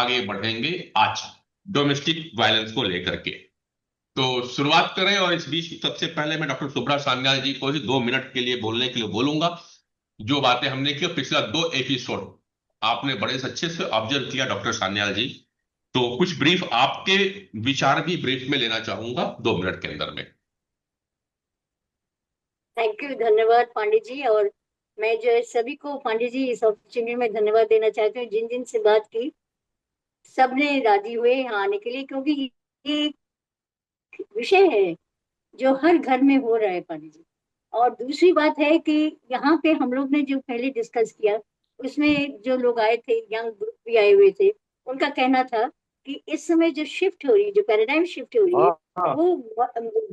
आगे बढ़ेंगे आज डोमेस्टिक वायलेंस को लेकर के। तो शुरुआत करें, और इस बीच सबसे पहले मैं डॉक्टर शुभ्रा सान्याल जी को ही 2 मिनट के लिए बोलने के लिए बोलूंगा। जो बातें हमने की पिछला 2 एपिसोड आपने बड़े अच्छे से ऑब्जर्व किया डॉक्टर सान्याल जी। तो कुछ ब्रीफ आपके विचार भी ब्रीफ में लेना चाहूंगा 2 मिनट के अंदर में। थैंक यू, धन्यवाद पांडे जी। और मैं जो है सभी को पांडे जी इस अपॉर्चुनिटी में धन्यवाद देना चाहती हूँ। जिन जिन से बात की सबने राजी हुए यहाँ आने के लिए, क्योंकि ये एक विषय है जो हर घर में हो रहा है पांडे जी। और दूसरी बात है कि यहाँ पे हम लोग ने जो पहले डिस्कस किया उसमें जो लोग आए थे, यंग ग्रुप भी आए हुए थे, उनका कहना था कि इस समय जो शिफ्ट हो रही है, जो पैराडाइम शिफ्ट हो रही है, हाँ हाँ। वो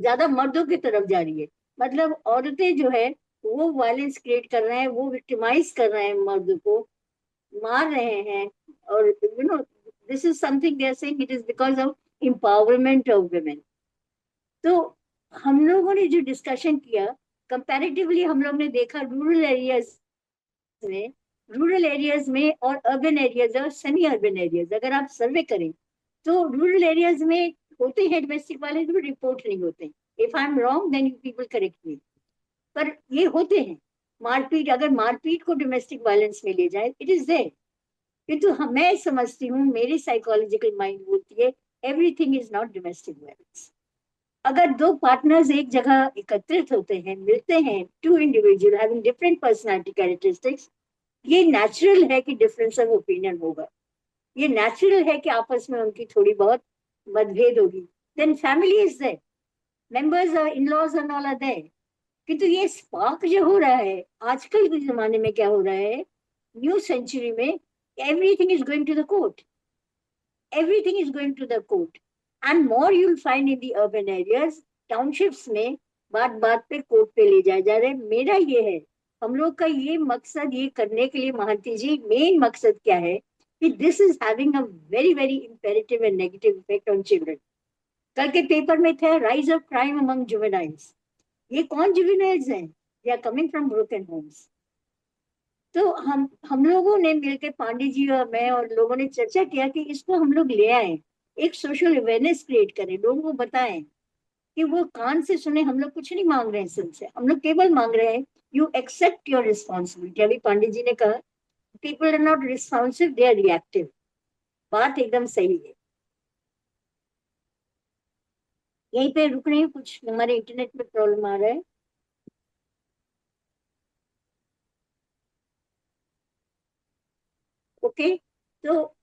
ज्यादा मर्दों की तरफ जा रही है। मतलब औरतें जो है वो वायलेंस क्रिएट कर रहे हैं, वो विक्टिमाइज कर रहे हैं, मर्दों को मार रहे हैं। और this is something they are saying it is because of empowerment of women. तो हम लोगों ने जो डिस्कशन किया, कंपैरेटिवली हम लोग ने देखा में रूरल एरियाज में और अर्बन एरियाज और सेमी अर्बन एरियाज, अगर आप सर्वे करें तो रूरल एरियाज में होते हैं डोमेस्टिक वायलेंस, जो रिपोर्ट नहीं होते। If I am wrong then you people correct me, पर ये होते हैं। मारपीट, अगर मारपीट को डोमेस्टिक वायलेंस में ले जाए, इट इज देयर। किंतु मैं समझती हूँ, मेरी साइकोलॉजिकल माइंड बोलती है everything is not domestic violence. अगर दो पार्टनर्स एक जगह एकत्रित होते हैं, मिलते हैं, two individual having different personality characteristics, ये नेचुरल है कि डिफरेंस ऑफ ओपिनियन होगा। ये नेचुरल है कि आपस में उनकी थोड़ी बहुत मतभेद होगी। Then family is there, members और in laws and all are there. किंतु ये स्पार्क जो हो रहा है आजकल के जमाने में, क्या हो रहा है न्यू सेंचुरी में, everything is going to the court. Everything is going to the court, and more you'll find in the urban areas, townships में बात बात पे कोर्ट पे ले जाए जा रहे हैं। मेरा ये है, हम लोग का ये मकसद, ये करने के लिए महांती जी मेन मकसद क्या है कि this is having a very very imperative and negative effect on children. कल के पेपर में था rise of crime among juveniles. ये कौन जुवेनाइल्स हैं? They are coming from broken homes. तो हम लोगों ने मिलकर, पांडे जी और मैं और लोगों ने चर्चा किया कि इसको हम लोग ले आए, एक सोशल अवेयरनेस क्रिएट करें, लोगों को बताएं कि वो कान से सुने। हम लोग कुछ नहीं मांग रहे हैं तुमसे, हम लोग केवल मांग रहे हैं यू एक्सेप्ट योर रिस्पॉन्सिबिलिटी। अभी पांडे जी ने कहा people are not responsive, they are reactive. बात एकदम सही है। यहीं पे रुक रही हूँ, कुछ हमारे इंटरनेट में प्रॉब्लम आ रहा है। ओके, तो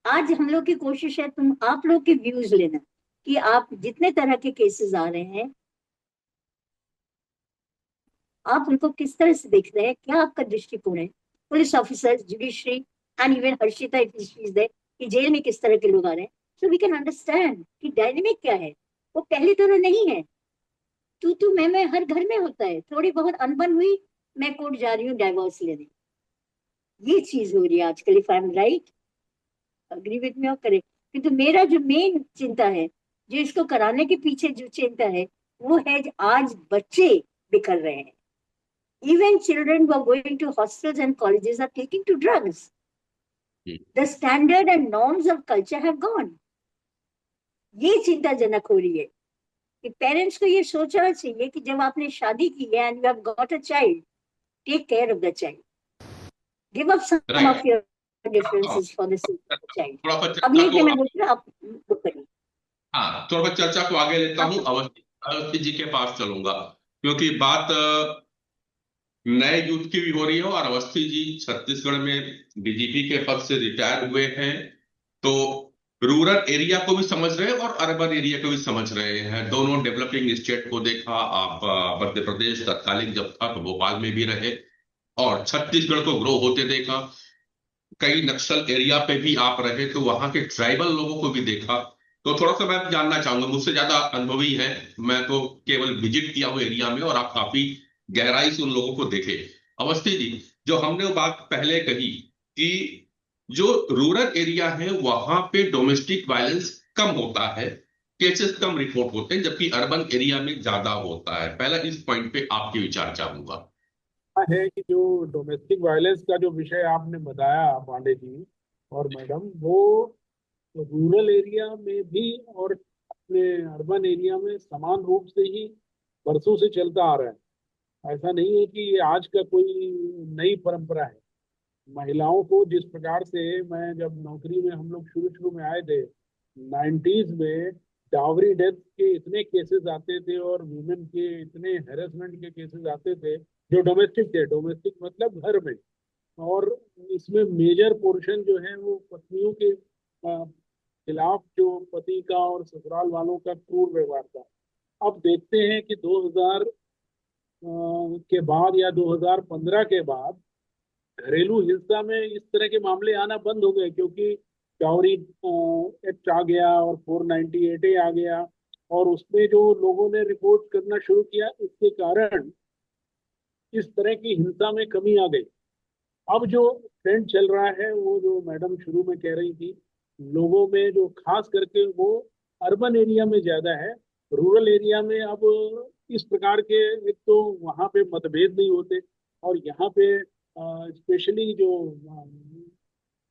आज हम लोग की कोशिश है तुम आप लोग के व्यूज लेना कि आप जितने तरह के केसेस आ रहे हैं आप उनको किस तरह से देख रहे हैं, क्या आपका दृष्टिकोण है। Police officers, judiciary and even Harshita if she is there, कि जेल में किस तरह के लोग आ रहे हैं, सो वी कैन अंडरस्टैंड कि डायनेमिक क्या है। वो पहले तरह नहीं है, तू मैं हर घर में होता है। थोड़ी बहुत अनबन हुई, मैं कोर्ट जा रही हूँ डाइवोर्स लेने। ये चीज हो रही है आजकल। If I M right, agree with me और करे। किंतु मेरा जो मेन चिंता है, जो इसको कराने के पीछे जो चिंता है, वो है आज बच्चे बिखर रहे हैं। Even children who are going to hospitals and colleges are taking to drugs. The standard and norms of culture have gone. ये चिंताजनक हो रही है कि पेरेंट्स को ये सोचना चाहिए कि जब आपने शादी की है and you have got a child, take care of the child. Give up some of your differences for the sake of the child. थोड़ा सा अब चर्चा यहीं पे को, मैं बोलती हूँ, आप बुक करिए। हाँ, थोड़ा सा चर्चा को आगे लेता हूँ। अवस्थी अवस्थी जी के पास चलूंगा, क्योंकि बात नए यूथ की भी हो रही है। और अवस्थी जी छत्तीसगढ़ में डीजीपी के पद से रिटायर हुए हैं, तो रूरल एरिया को भी समझ रहे हैं और अर्बन एरिया को भी समझ रहे हैं। दोनों डेवलपिंग स्टेट को देखा। आप मध्य प्रदेश तत्कालीन जब था तो भोपाल में भी रहे, और छत्तीसगढ़ को ग्रो होते देखा। कई नक्सल एरिया पे भी आप रहे तो वहां के ट्राइबल लोगों को भी देखा। तो थोड़ा सा मैं जानना चाहूंगा, मुझसे ज्यादा अनुभवी है, मैं तो केवल विजिट किया हूँ एरिया में, और आप काफी गहराई से उन लोगों को देखे। अवस्थी जी, जो हमने वो बात पहले कही कि जो रूरल एरिया है वहां पे डोमेस्टिक वायलेंस कम होता है, केसेस कम रिपोर्ट होते हैं, जबकि अर्बन एरिया में ज्यादा होता है। पहला इस पॉइंट पे आपके विचार चाहूंगा। है कि जो डोमेस्टिक वायलेंस का जो विषय आपने बताया पांडे जी, और मैडम वो रूरल एरिया में भी और अपने अर्बन एरिया में समान रूप से ही बरसों से चलता आ रहा है। ऐसा नहीं है कि ये आज का कोई नई परंपरा है। महिलाओं को जिस प्रकार से, मैं जब नौकरी में हम लोग शुरू शुरू में आए थे 90s में, डावरी डेथ के इतने केसेस आते थे और वुमेन के इतने हेरेसमेंट के केसेस आते थे जो डोमेस्टिक थे, डोमेस्टिक मतलब घर में। और इसमें मेजर पोर्शन जो है वो पत्नियों के खिलाफ, जो पति का और ससुराल वालों का क्रूर व्यवहार था। अब देखते हैं कि 2000 के बाद या 2015 के बाद घरेलू हिंसा में इस तरह के मामले आना बंद हो गए, क्योंकि डाउरी एक्ट आ गया और 498 ए आ गया, और उसमें जो लोगों ने रिपोर्ट करना शुरू किया, इसके कारण इस तरह की हिंसा में कमी आ गई। अब जो ट्रेंड चल रहा है, वो जो मैडम शुरू में कह रही थी, लोगों में जो खास करके वो अर्बन एरिया में ज्यादा है। रूरल एरिया में अब इस प्रकार के, एक तो वहाँ पे मतभेद नहीं होते, और यहाँ पे स्पेशली जो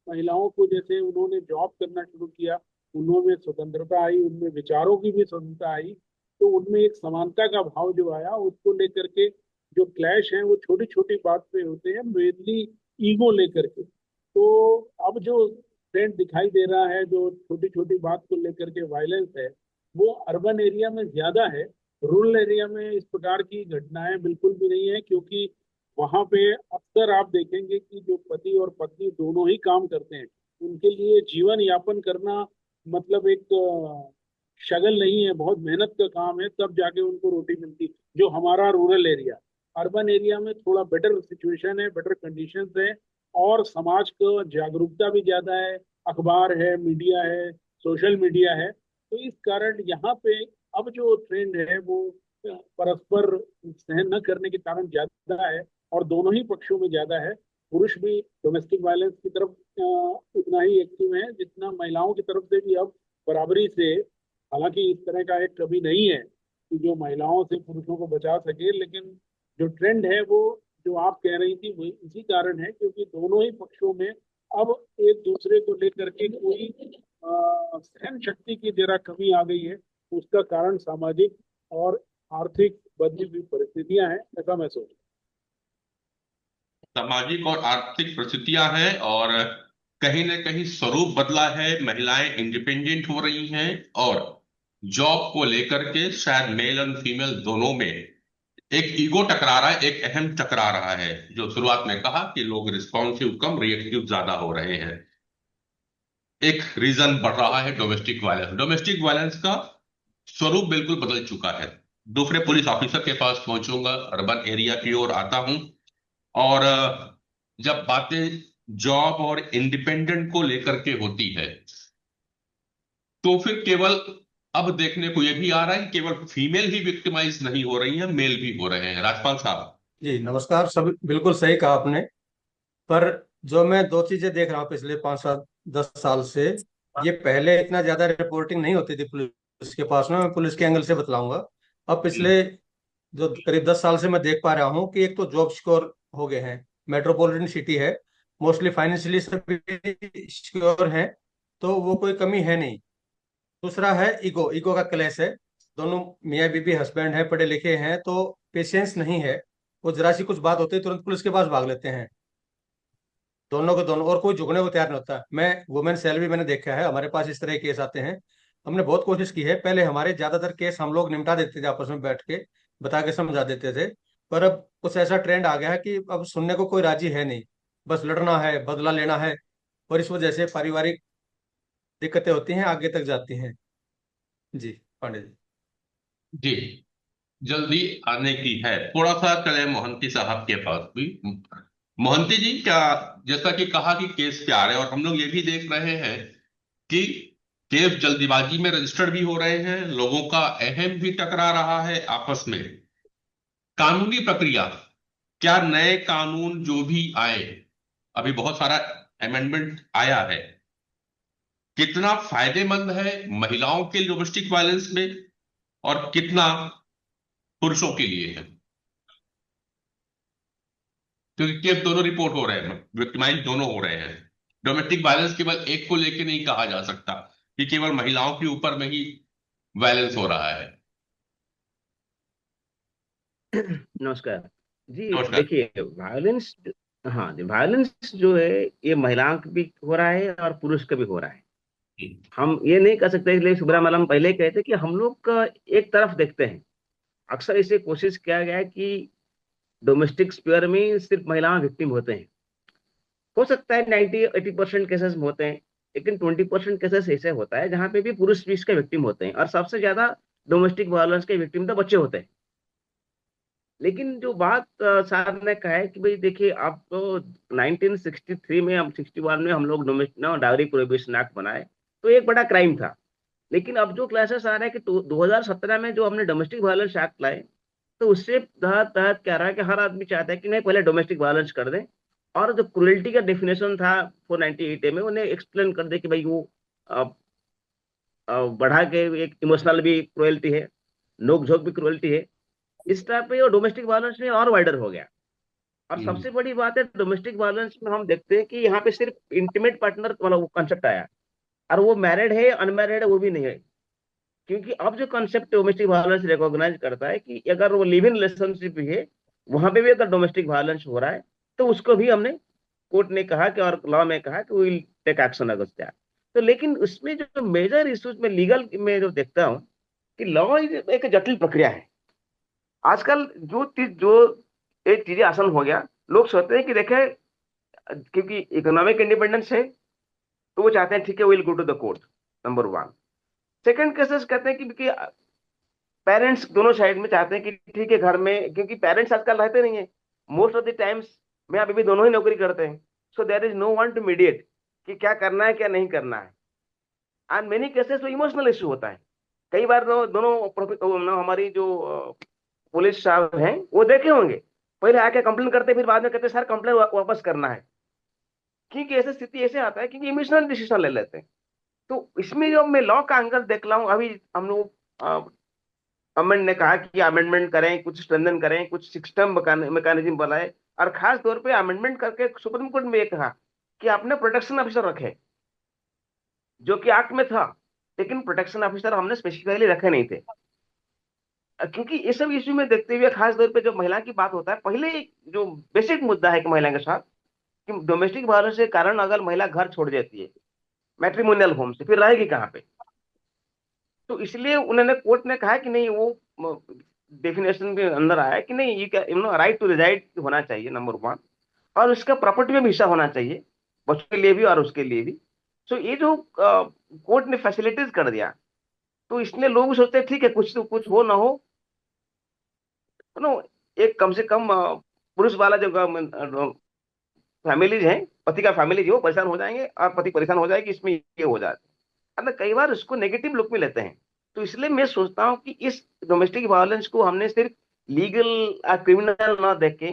महिलाओं को, जैसे उन्होंने जॉब करना शुरू किया, उन्होंने स्वतंत्रता आई, उनमें विचारों की भी स्वतंत्रता आई, तो उनमें एक समानता का भाव जो आया, उसको लेकर के जो क्लैश है वो छोटी छोटी बात पे होते हैं, मेनली ईगो लेकर के। तो अब जो ट्रेंड दिखाई दे रहा है, जो छोटी छोटी बात को लेकर के वायलेंस है, वो अर्बन एरिया में ज्यादा है। रूरल एरिया में इस प्रकार की घटनाएं बिल्कुल भी नहीं है, क्योंकि वहां पे अक्सर आप देखेंगे कि जो पति और पत्नी दोनों ही काम करते हैं, उनके लिए जीवन यापन करना मतलब एक शगल नहीं है, बहुत मेहनत का काम है, तब जाके उनको रोटी मिलती। जो हमारा रूरल एरिया, अर्बन एरिया में थोड़ा बेटर सिचुएशन है, बेटर कंडीशंस है, और समाज को जागरूकता भी ज्यादा है, अखबार है, मीडिया है, सोशल मीडिया है। तो इस कारण यहाँ पे अब जो ट्रेंड है वो परस्पर सहन न करने के कारण ज्यादा है, और दोनों ही पक्षों में ज्यादा है। पुरुष भी डोमेस्टिक वायलेंस की तरफ उतना ही एक्टिव है जितना महिलाओं की तरफ से भी अब बराबरी से। हालांकि इस तरह का एक कभी नहीं है कि जो महिलाओं से पुरुषों को बचा सके, लेकिन जो ट्रेंड है वो जो आप कह रही थी वही इसी कारण है, क्योंकि दोनों ही पक्षों में अब एक दूसरे को लेकर के कोई सहन शक्ति की जरा कमी आ गई है। उसका कारण सामाजिक और आर्थिक बदली हुई परिस्थितियां हैं, ऐसा मैं सोचता सामाजिक और आर्थिक परिस्थितियां हैं, और कहीं ना कहीं स्वरूप बदला है। महिलाएं इंडिपेंडेंट हो रही हैं, और जॉब को लेकर के शायद मेल और फीमेल दोनों में एक ईगो टकरा रहा है, एक अहम टकरा रहा है। जो शुरुआत में कहा कि लोग रिस्पॉन्सिव कम, रिएक्टिव ज्यादा हो रहे हैं। एक रीजन बढ़ रहा है डोमेस्टिक वायलेंस। डोमेस्टिक वायलेंस का स्वरूप बिल्कुल बदल चुका है। दूसरे पुलिस ऑफिसर के पास पहुंचूंगा, अर्बन एरिया की ओर आता हूं। और जब बातें जॉब और इंडिपेंडेंट को लेकर के होती है, तो फिर केवल अब देखने को यह भी आ रहा है कि केवल फीमेल ही विक्टिमाइज नहीं हो रही है, मेल भी हो रहे हैं। राजपाल साहब। जी नमस्कार। सब बिल्कुल सही कहा आपने। पर जो मैं दो चीजें देख रहा हूँ पिछले 5 7 10 साल से, ये पहले इतना ज्यादा रिपोर्टिंग नहीं होती थी पुलिस के पास में। मैं पुलिस के एंगल से बतलाऊंगा। अब पिछले जो करीब 10 साल से मैं देख पा रहा हूँ कि एक तो जॉब सिक्योर हो गए हैं, मेट्रोपॉलिटन सिटी है, मोस्टली फाइनेंशियली सभी सिक्योर हैं, तो वो कोई कमी है नहीं। दूसरा है ईगो, ईगो का क्लेश है। दोनों मियाँ बीबी हस्बैंड हैं, पढ़े लिखे हैं, तो पेशेंस नहीं है। वो जरा सी कुछ बात होती है तुरंत पुलिस के पास भाग लेते हैं, दोनों को दोनों, और कोई झुकने को तैयार नहीं होता। मैं वुमेन सेल भी मैंने देखा है, हमारे पास इस तरह के केस आते हैं। हमने बहुत कोशिश की है, पहले हमारे ज्यादातर केस हम लोग निपटा देते थे आपस में बैठ के, बता के समझा देते थे। पर अब कुछ ऐसा ट्रेंड आ गया है कि अब सुनने को कोई राजी है नहीं, बस लड़ना है, बदला लेना है, और इस वजह से पारिवारिक दिक्कतें होती हैं, आगे तक जाती हैं। जी पांडे जी। जी, जल्दी आने की है। थोड़ा सा चले मोहंती साहब के पास भी। मोहंती जी, क्या, जैसा कि कहा कि केस प्यार है, और हम लोग ये भी देख रहे हैं कि केस जल्दीबाजी में रजिस्टर्ड भी हो रहे हैं, लोगों का अहम भी टकरा रहा है आपस में। कानूनी प्रक्रिया, क्या नए कानून जो भी आए, अभी बहुत सारा अमेंडमेंट आया है, कितना फायदेमंद है महिलाओं के डोमेस्टिक वायलेंस में, और कितना पुरुषों के लिए है? क्योंकि केस दोनों रिपोर्ट हो रहे हैं, विक्टिमाइज दोनों हो रहे हैं। डोमेस्टिक वायलेंस केवल एक को लेके नहीं कहा जा सकता कि केवल महिलाओं के ऊपर में ही वायलेंस हो रहा है। नमस्कार जी। नमस्कार। देखिए वायलेंस, हाँ जी, वायलेंस जो है ये महिलाओं का भी हो रहा है और पुरुष का भी हो रहा है। हम ये नहीं कह सकते, इसलिए सुब्रमण्यम हम पहले कहते कि हम लोग का एक तरफ देखते हैं। अक्सर इसे कोशिश किया गया है कि डोमेस्टिक स्फीयर में सिर्फ महिलाएं विक्टिम होते हैं। हो सकता है 90-80% केसेस में होते हैं, लेकिन 20% केसेस ऐसे होता है जहां पे भी पुरुष भी इसके विक्टिम होते हैं, और सबसे ज्यादा डोमेस्टिक वायलेंस के विक्टिम तो बच्चे होते हैं। लेकिन जो बात साहब ने कहा है कि भाई देखिए, आप तो 1963 में, हम 61 में हम लोग डोमेस्टिक डायरी प्रोहिबिशन एक्ट बनाए, तो एक बड़ा क्राइम था। लेकिन अब जो क्लासेस आ रहे हैं कि 2017 में जो हमने डोमेस्टिक वायलेंस एक्ट लाए, तो उससे तहत तहत क्या रहा है कि हर आदमी चाहता है कि नहीं, पहले डोमेस्टिक वायलेंस कर दें, और जो क्रुएल्टी का डेफिनेशन था 498A में, उन्हें एक्सप्लेन कर दे कि भाई वो अ, बढ़ा के एक इमोशनल भी क्रुएल्टी है, नोक झोंक भी क्रुएल्टी है। इस टाइप पे डोमेस्टिक वायलेंस में और वाइडर हो गया। और सबसे बड़ी बात है, डोमेस्टिक वायलेंस में हम देखते हैं कि यहाँ पे सिर्फ इंटीमेट पार्टनर वाला वो कंसेप्ट आया, और वो मैरिड है अनमैरिड है वो भी नहीं है। क्योंकि अब जो कंसेप्ट डोमेस्टिक वायलेंस रिकॉग्नाइज करता है कि अगर वो लिव इन रिलेशनशिप भी है, वहां पे भी अगर डोमेस्टिक वायलेंस हो रहा है, तो उसको भी हमने, कोर्ट ने कहा कि, और लॉ में कहा कि will take action against that. तो लेकिन उसमें जो मेजर इश्यूज में लीगल में जो देखता हूँ कि लॉ एक जटिल प्रक्रिया है। आजकल जो एक चीजें आसान हो गया, लोग सोचते हैं कि देखे, क्योंकि इकोनॉमिक इंडिपेंडेंस है, तो वो चाहते हैं ठीक है will go to the court, number one. Second cases कहते हैं कि पेरेंट्स दोनों साइड में चाहते हैं कि ठीक है घर में, क्योंकि पेरेंट्स आजकल रहते नहीं है मोस्ट ऑफ द टाइम्स में, अभी भी दोनों ही नौकरी करते हैं, so there is no one to mediate कि क्या करना है क्या नहीं करना है। एंड मेनी केसेस में इमोशनल इशू होता है। कई बार हमारी जो पुलिस साहब हैं वो देखे होंगे, पहले आके कंप्लेन करते, फिर बाद में कहते सर कंप्लेन वापस करना है, क्योंकि ऐसे स्थिति ऐसे आता है क्योंकि इमोशनल डिसीजन ले लेते हैं। तो इसमें जो मैं लॉ का एंगल देख रहा हूँ, अभी हम लोग गवर्नमेंट ने कहा कि अमेंडमेंट करें, कुछ स्ट्रेंथन करें, कुछ सिस्टम मैकेनिज्म बनाए, और खास तौर पे अमेंडमेंट करके सुप्रीम कोर्ट में ये कहा कि आपने प्रोटेक्शन ऑफिसर रखे, जो कि एक्ट में था, लेकिन प्रोटेक्शन ऑफिसर हमने स्पेसिफिकली रखे नहीं थे। क्योंकि ये सब इश्यू में देखते हुए, खास तौर पे जो महिला की बात होता है, पहले जो बेसिक मुद्दा है कि महिला के साथ कि डोमेस्टिक वायलेंस के कारण अगर महिला घर छोड़ जाती है मैट्रिमोनियल होम से, फिर रहेगी कहाँ पे। तो इसलिए उन्होंने, कोर्ट ने कहा कि नहीं, वो डेफिनेशन के अंदर आया कि नहीं, ये राइट टू रिजाइड होना चाहिए नंबर वन, और उसका प्रॉपर्टी में भी हिस्सा होना चाहिए, बच्चों के लिए भी और उसके लिए भी। सो ये जो कोर्ट ने फैसिलिटीज कर दिया, तो इसलिए लोग सोचते हैं ठीक है, कुछ तो कुछ हो ना हो, नो, एक कम से कम पुरुष वाला जो फैमिलीज है, पति का फैमिली जो, वो परेशान हो जाएंगे और पति परेशान हो जाएगी, इसमें ये हो जाता है। मतलब कई बार उसको नेगेटिव लुक में लेते हैं। तो इसलिए मैं सोचता हूँ कि इस डोमेस्टिक वायलेंस को हमने सिर्फ लीगल या क्रिमिनल ना देख के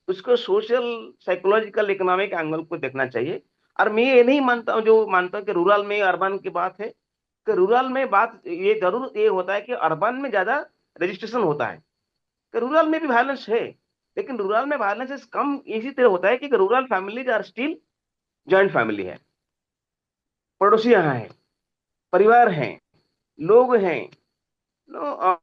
उसको सोशल, साइकोलॉजिकल, इकोनॉमिक एंगल को देखना चाहिए। और मैं ये नहीं मानता हूँ, जो मानता हूँ कि रूरल में अर्बन की बात है, कि रूरल में बात ये जरूर ये होता है कि अर्बन में ज्यादा रजिस्ट्रेशन होता है, कि रूरल में भी वायलेंस है, लेकिन रूरल में वायलेंस कम इसी तरह होता है कि rural families are still joint family है, पड़ोसी यहाँ है, परिवार हैं, लोग हैं, नो,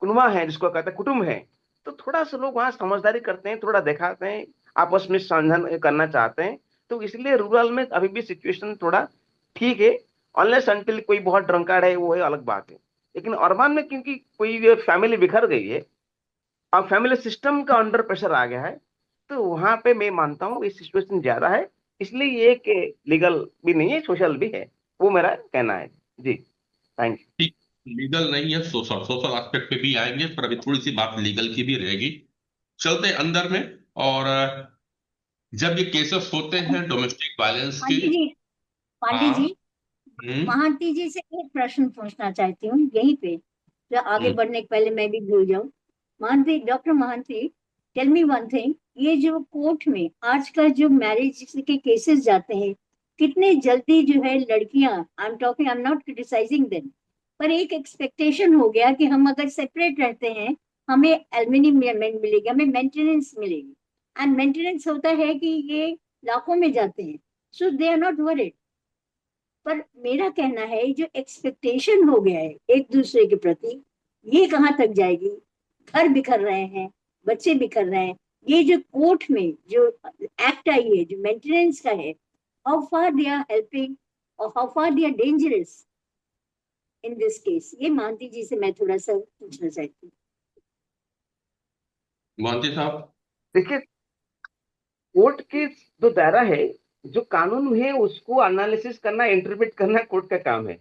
कुनवा है जिसको कहते हैं, कुटुंब है। तो थोड़ा सा लोग वहाँ समझदारी करते हैं, थोड़ा दिखाते हैं, आपस में संधान करना चाहते हैं। तो इसलिए रूरल में अभी भी सिचुएशन थोड़ा ठीक है, अनलेस अनटिल कोई बहुत ड्रंकार्ड है, वो है अलग बात है। लेकिन अर्बन में क्योंकि कोई फैमिली बिखर गई है, अब फैमिली सिस्टम का अंडर प्रेशर आ गया है, तो वहां पे मैं मानता हूँ ये सिचुएशन ज्यादा है। इसलिए ये कि लीगल भी नहीं है, सोशल भी है, वो मेरा कहना है जी। Thank you. ठीक, लीगल नहीं है, सोशल, सोशल एस्पेक्ट पे भी आएंगे, पर अभी थोड़ी सी बात लीगल की भी रहेगी। चलते हैं अंदर में। और जब ये केसेस होते हैं डोमेस्टिक वायलेंस के, पांडे जी, पांडे हाँ, जी, महांती जी से एक प्रश्न पूछना चाहती हूँ यहीं पे, जो आगे हम्म, बढ़ने के पहले मैं भी भूल जाऊं। Mohanty, doctor Mohanty, tell me one thing, ये जो कोर्ट में आजकल जो मैरिज के केसेस जाते हैं, कितने जल्दी जो है लड़कियां, I am not criticising them, पर एक एक्सपेक्टेशन हो गया कि हम अगर सेपरेट रहते हैं, हमें एल्युमिनियम मिलेगी, हमें मेंटेनेंस मिलेगी। एंड मेंटेनेंस होता है कि ये लाखों में जाते हैं, सो दे आर नॉट वरीड। पर मेरा कहना है जो एक्सपेक्टेशन हो गया है एक दूसरे के प्रति, ये कहाँ तक जाएगी? घर बिखर रहे हैं, बच्चे बिखर रहे हैं। ये जो कोर्ट में जो एक्ट आई है, जो मेंटेनेंस का है, how far they are helping और how far they are dangerous in this case, ये मानती जी से मैं थोड़ा सा पूछना चाहती हूँ। मोहंती साहब। देखिए, कोर्ट की जो दायरा है, जो कानून है उसको एनालिसिस करना, इंटरप्रेट करना कोर्ट का काम है।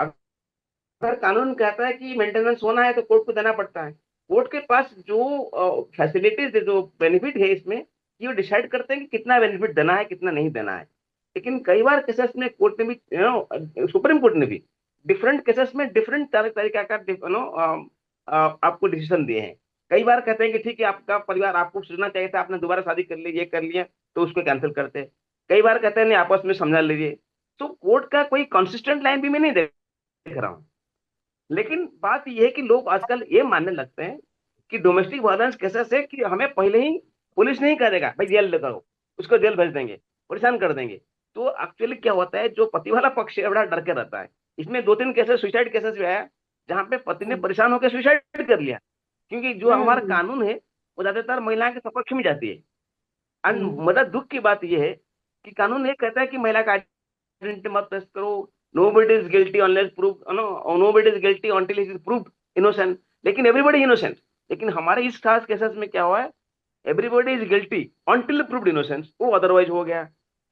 अगर कानून कहता है कि मेंटेनेंस होना है तो कोर्ट को देना पड़ता है। कोर्ट के पास जो फैसिलिटीज है, जो बेनिफिट है इसमें, ये डिसाइड करते हैं कि कितना बेनिफिट देना है, कितना नहीं देना है। लेकिन कई बार केसेस में कोर्ट ने भी, सुप्रीम कोर्ट ने भी डिफरेंट केसेस में डिफरेंट तरीका का आपको डिसीजन दिए हैं। कई बार कहते हैं कि ठीक है, आपका परिवार, आपको सोचना चाहिए था, आपने दोबारा शादी कर ली, ये कर लिया, तो उसको कैंसिल करते हैं। कई बार कहते हैं नहीं, आपस में समझा लीजिए। तो कोर्ट का कोई कंसिस्टेंट लाइन भी मैं नहीं देख रहा हूँ। लेकिन बात यह है कि लोग आजकल ये मानने लगते हैं कि डोमेस्टिक वायलेंस केसेस है कि हमें पहले ही पुलिस नहीं करेगा, भाई जेल ले करो, उसको जेल भेज देंगे, परेशान कर देंगे। तो एक्चुअली क्या होता है, जो पति वाला पक्ष है बड़ा डर के रहता है। इसमें 2-3 केसेस, सुसाइड केसेस भी आया, जहां पे पति ने परेशान होकर सुसाइड कर लिया। क्योंकि जो हमारा हम्म, कानून है वो ज्यादातर महिला के सपक्ष में जाती है। एंड हम्म, मतलब दुख की बात यह है कि कानून ये कहता है कि महिला का आइडेंटिटी मत टेस्ट करो, nobody is guilty unless proved, no, nobody is guilty until he is proved innocent, लेकिन everybody innocent। लेकिन हमारे इस खास केसेस में क्या हुआ है, everybody is guilty until proved innocent, वो अदरवाइज हो गया।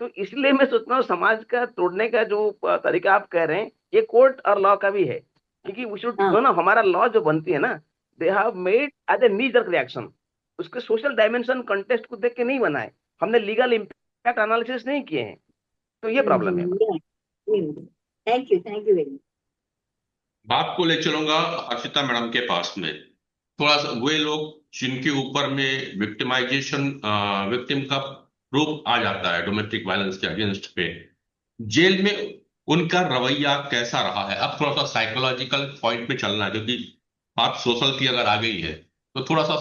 तो इसलिए मैं सोचता हूँ समाज का तोड़ने का जो तरीका आप कह रहे हैं, ये कोर्ट और लॉ का भी है। क्योंकि वी शुड हाँ, ना, हमारा लॉ जो बनती है ना, they have made as a knee jerk reaction, उसके सोशल डायमेंशन कंटेस्ट को देख के नहीं बनाए, हमने लीगल इम्पैक्ट एनालिसिस नहीं किए हैं। तो ये प्रॉब्लम है। Thank you very much. बात को ले चलूंगा हर्षिता मैडम के पास में। थोड़ा सा वे लोग जिनके ऊपर में विक्टिमाइजेशन, विक्टिम का प्रूफ आ जाता है डोमेस्टिक वायलेंस के अगेंस्ट पे, जेल में उनका रवैया कैसा रहा है? अब थोड़ा सा साइकोलॉजिकल पॉइंट पे चलना है, क्योंकि बात सोशल की अगर आ गई है तो थोड़ा सा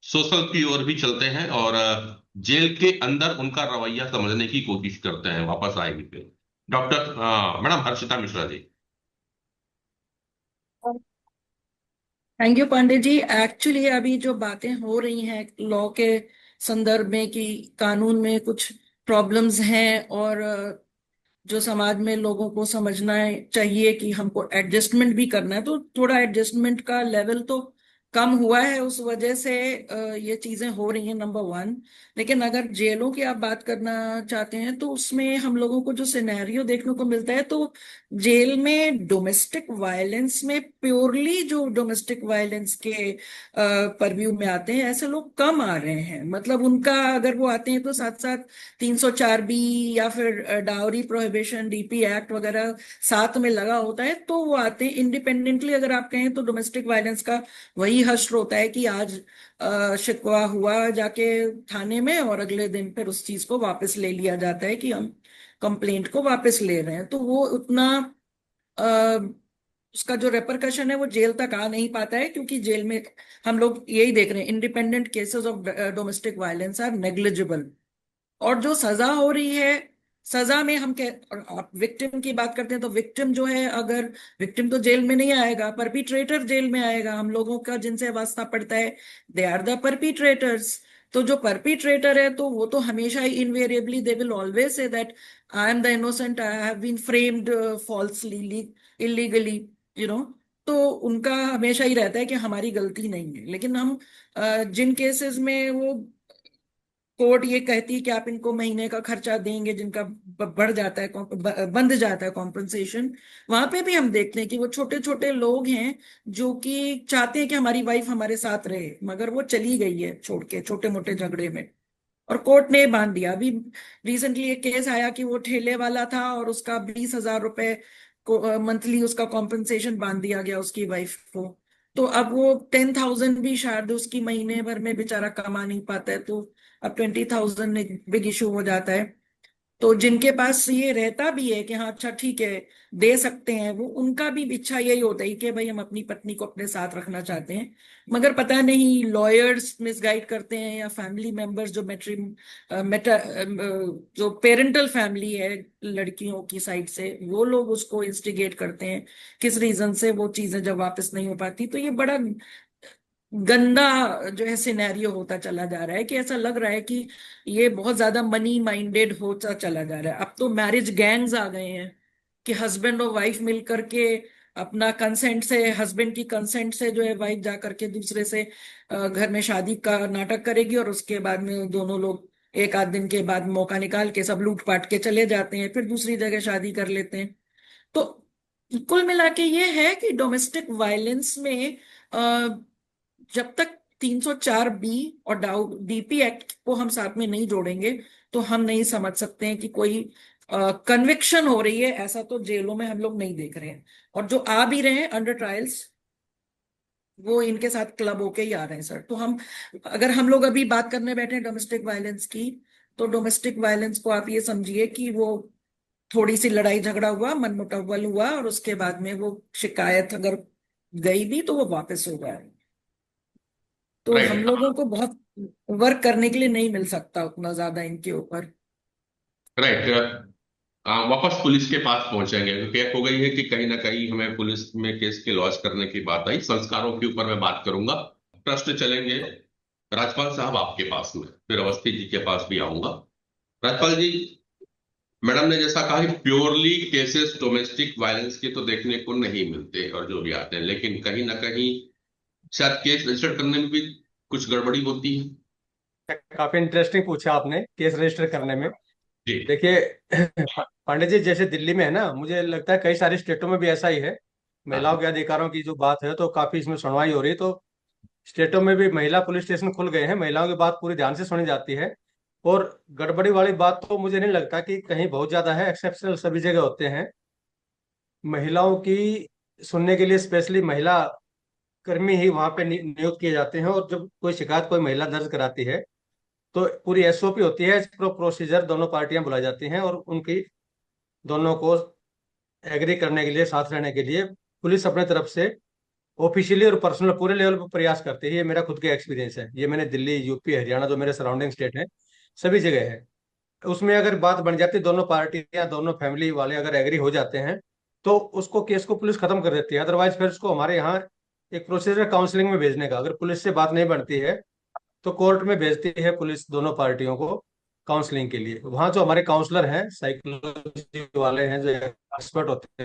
सोशल की ओर भी चलते हैं, और जेल के अंदर उनका रवैया समझने की कोशिश करते हैं वापस आएगी पे। Doctor madam Harshita Mishra ji. Thank you Pandey ji. Actually अभी जो बातें हो रही हैं लॉ के संदर्भ में कि कानून में कुछ प्रॉब्लम्स हैं, और जो समाज में लोगों को समझना चाहिए कि हमको एडजस्टमेंट भी करना है, तो थोड़ा एडजस्टमेंट का लेवल तो कम हुआ है, उस वजह से ये चीजें हो रही हैं, नंबर वन। लेकिन अगर जेलों की आप बात करना चाहते हैं तो उसमें हम लोगों को जो सिनेरियो देखने को मिलता है, तो जेल में डोमेस्टिक वायलेंस में प्योरली जो डोमेस्टिक वायलेंस के परव्यू में आते हैं, ऐसे लोग कम आ रहे हैं। मतलब उनका अगर वो आते हैं तो साथ साथ 304 बी या फिर डाउरी प्रोहिबिशन, डीपी एक्ट वगैरह साथ में लगा होता है, तो वो आते हैं इंडिपेंडेंटली। अगर आप कहें तो डोमेस्टिक वायलेंस का वही हश्र होता है कि आज शिकवा हुआ जाके थाने में, और अगले दिन फिर उस चीज को वापस ले लिया जाता है कि हम कंप्लेंट को वापस ले रहे हैं। तो वो उतना अ, उसका जो रेपरकशन है वो जेल तक आ नहीं पाता है, क्योंकि जेल में हम लोग यही देख रहे हैं, independent cases of domestic violence are negligible. और जो सजा हो रही है, सजा में हम कह, और आप विक्टिम की बात करते हैं, तो विक्टिम जो है, अगर विक्टिम तो जेल में नहीं आएगा, परपिट्रेटर जेल में आएगा। हम लोगों का जिनसे वास्ता पड़ता है, दे आर द परपिट्रेटर्स। तो जो परपिट्रेटर है, तो वो तो हमेशा ही invariably they will always say that I am the innocent, I have been framed falsely, illegally, you know. तो उनका हमेशा ही रहता है कि हमारी गलती नहीं है। लेकिन हम जिन केसेस में वो कोर्ट ये कहती है कि आप इनको महीने का खर्चा देंगे, जिनका बढ़ जाता है, बंध जाता है कॉम्पनसेशन, वहां पे भी हम देखते हैं कि वो छोटे छोटे लोग हैं जो कि चाहते हैं कि हमारी वाइफ हमारे साथ रहे, मगर वो चली गई है छोड़ के छोटे मोटे झगड़े में, और कोर्ट ने बांध दिया। अभी रिसेंटली एक केस आया कि वो ठेले वाला था और उसका 20,000 रुपए को मंथली उसका कॉम्पनसेशन बांध दिया गया उसकी वाइफ को। तो अब वो 10,000 भी शायद उसकी महीने भर में बेचारा कमा नहीं पाता है, तो अब 20,000 एक बिग इशू हो जाता है। तो जिनके पास ये रहता भी है कि हाँ अच्छा ठीक है दे सकते हैं, वो उनका भी इच्छा यही होता है कि भाई हम अपनी पत्नी को अपने साथ रखना चाहते हैं, मगर पता नहीं लॉयर्स मिसगाइड करते हैं या फैमिली मेंबर्स जो जो पेरेंटल फैमिली है लड़कियों की साइड से, वो लोग उसको इंस्टिगेट करते हैं, किस रीजन से वो चीजें जब वापस नहीं हो पाती। तो ये बड़ा गंदा जो है सिनेरियो होता चला जा रहा है कि ऐसा लग रहा है कि ये बहुत ज्यादा मनी माइंडेड होता चला जा रहा है। अब तो मैरिज गैंग्स आ गए हैं कि हस्बैंड और वाइफ मिल करके अपना कंसेंट से, हस्बैंड की कंसेंट से जो है वाइफ जा करके दूसरे से घर में शादी का नाटक करेगी, और उसके बाद में दोनों लोग एक आध दिन के बाद मौका निकाल के सब लूट पाट के चले जाते हैं, फिर दूसरी जगह शादी कर लेते हैं। तो कुल मिला के ये है कि डोमेस्टिक वायलेंस में जब तक 304 बी और डीपी एक्ट को हम साथ में नहीं जोड़ेंगे तो हम नहीं समझ सकते हैं कि कोई कन्विक्शन हो रही है। ऐसा तो जेलों में हम लोग नहीं देख रहे हैं, और जो आ भी रहे हैं अंडर ट्रायल्स वो इनके साथ क्लब होके ही आ रहे हैं सर। तो हम, अगर हम लोग अभी बात करने बैठे हैं डोमेस्टिक वायलेंस की, तो डोमेस्टिक वायलेंस को आप ये समझिए कि वो थोड़ी सी लड़ाई झगड़ा हुआ, मनमुटावल हुआ, और उसके बाद में वो शिकायत अगर गई भी तो वो वापस हो गया। तो हम राइट। लोगों को बहुत वर्क करने के लिए नहीं मिल सकता उतना ज्यादा इनके ऊपर। राइट। वापस पुलिस के पास पहुंचेंगे क्योंकि एक हो गई है कि कहीं ना कहीं हमें पुलिस में केस के लॉन्च करने की बात आई। संस्कारों के ऊपर मैं बात करूंगा। प्रश्न चलेंगे राजपाल साहब आपके पास में, फिर अवस्थी जी के पास भी आऊंगा। राजपाल जी, मैडम ने जैसा कहा कि प्योरली केसेस डोमेस्टिक वायलेंस के तो देखने को नहीं मिलते और जो भी आते हैं, लेकिन कहीं ना कहीं शायद केस रजिस्टर करने में भी कुछ गड़बड़ी होती है। काफी इंटरेस्टिंग पूछा आपने केस रजिस्टर करने में। जी। देखिए पांडे जी, जैसे दिल्ली में है ना, मुझे लगता है कई सारे स्टेटों में भी ऐसा ही है। महिलाओं हाँ। के अधिकारों की जो बात है तो काफी इसमें सुनवाई हो रही है, तो स्टेटों में भी महिला पुलिस स्टेशन खुल गए हैं, महिलाओं की बात पूरी ध्यान से सुनी जाती है। और गड़बड़ी वाली बात तो मुझे नहीं लगता कि कहीं बहुत ज्यादा है, एक्सेप्शनल सभी जगह होते हैं। महिलाओं की सुनने के लिए स्पेशली महिला कर्मी ही वहां पे नियुक्त किए जाते हैं, और जब कोई शिकायत कोई महिला दर्ज कराती है तो पूरी एसओपी होती है, प्रोसीजर, दोनों पार्टियां बुलाई जाती हैं और उनकी दोनों को एग्री करने के लिए, साथ रहने के लिए पुलिस अपने तरफ से ऑफिशियली और पर्सनल पूरे लेवल पर प्रयास करती है। ये मेरा खुद का एक्सपीरियंस है, ये मैंने दिल्ली, यूपी, हरियाणा, जो मेरे सराउंडिंग स्टेट है, सभी जगह है। उसमें अगर बात बन जाती है, दोनों पार्टियां, दोनों फैमिली वाले अगर एग्री हो जाते हैं तो उसको, केस को पुलिस खत्म कर देती है। अदरवाइज फिर उसको हमारे यहाँ एक प्रोसीजर काउंसलिंग में भेजने का, अगर पुलिस से बात नहीं बनती है तो कोर्ट में भेजती है पुलिस दोनों पार्टियों को काउंसलिंग के लिए। वहाँ जो हमारे काउंसलर हैं, साइकोलॉजी वाले हैं, जो एक्सपर्ट होते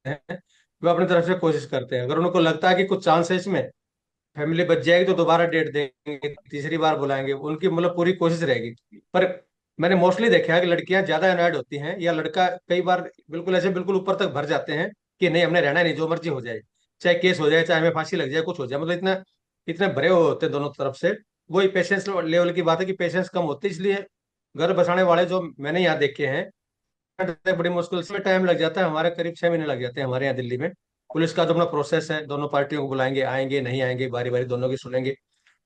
हैं, वो अपनी तरफ से कोशिश करते हैं। अगर उनको लगता है कि कुछ चांस है इसमें, फैमिली बच जाएगी, तो दोबारा डेट देंगे, तीसरी बार बुलाएंगे, उनकी मतलब पूरी कोशिश रहेगी। पर मैंने मोस्टली देखा है कि लड़कियां ज्यादा अनॉयड होती हैं, या लड़का कई बार बिल्कुल ऐसे बिल्कुल ऊपर तक भर जाते हैं कि नहीं, हमने रहना नहीं, जो मर्जी हो जाए, चाहे केस हो जाए, चाहे हमें फांसी लग जाए, कुछ हो जाए, मतलब इतना इतने भरे हुए होते हैं दोनों तरफ से। वही पेशेंस लेवल की बात है कि पेशेंस कम होती है, इसलिए घर बसाने वाले जो मैंने यहाँ देखे हैं, बड़ी मुश्किल से टाइम लग जाता है, हमारे करीब 6 महीने लग जाते हैं हमारे यहाँ दिल्ली में। पुलिस का जो अपना प्रोसेस है, दोनों पार्टियों को बुलाएंगे, आएंगे, नहीं आएंगे, बारी बारी दोनों की सुनेंगे।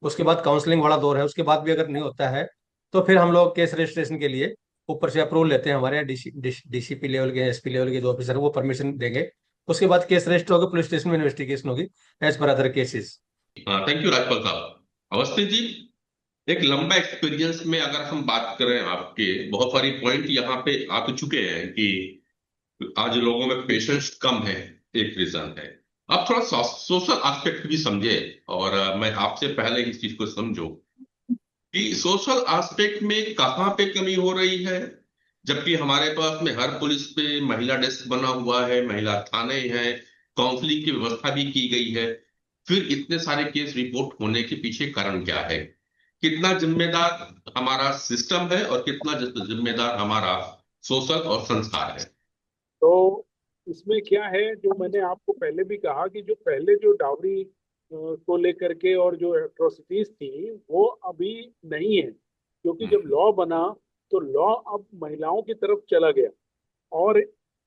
उसके बाद काउंसलिंग वाला दौर है, उसके बाद भी अगर नहीं होता है तो फिर हम लोग केस रजिस्ट्रेशन के लिए ऊपर से अप्रूवल लेते हैं, हमारे यहाँ डीसीपी लेवल के, एसपी लेवल के जो ऑफिसर है वो परमिशन देंगे। उसके बाद केस रजिस्टर होगा, पुलिस स्टेशन में इन्वेस्टिगेशन होगी एज पर अदर केसेस। हाँ, थैंक यू राजपाल साहब। अवस्थी जी, एक लंबा एक्सपीरियंस में अगर हम बात करें आपके, बहुत सारी पॉइंट यहाँ पे आ तो चुके हैं कि आज लोगों में पेशेंस कम है, एक रीजन है। आप थोड़ा सोशल एस्पेक्ट भी समझे, और मैं आपसे पहले इस चीज को समझो कि सोशल एस्पेक्ट में कहाँ पे कमी हो रही है, जबकि हमारे पास में हर पुलिस पे महिला डेस्क बना हुआ है, महिला थाने हैं, काउंसलिंग की व्यवस्था भी की गई है। फिर इतने सारे केस रिपोर्ट होने के पीछे कारण क्या है? कितना जिम्मेदार हमारा सिस्टम है और कितना जिम्मेदार हमारा सोशल और संस्कार है? तो इसमें क्या है, जो मैंने आपको पहले भी कहा कि जो पहले जो डाउरी को लेकर के और जो एट्रोसिटीज थी वो अभी नहीं है, क्योंकि जब लॉ बना तो लॉ अब महिलाओं की तरफ चला गया। और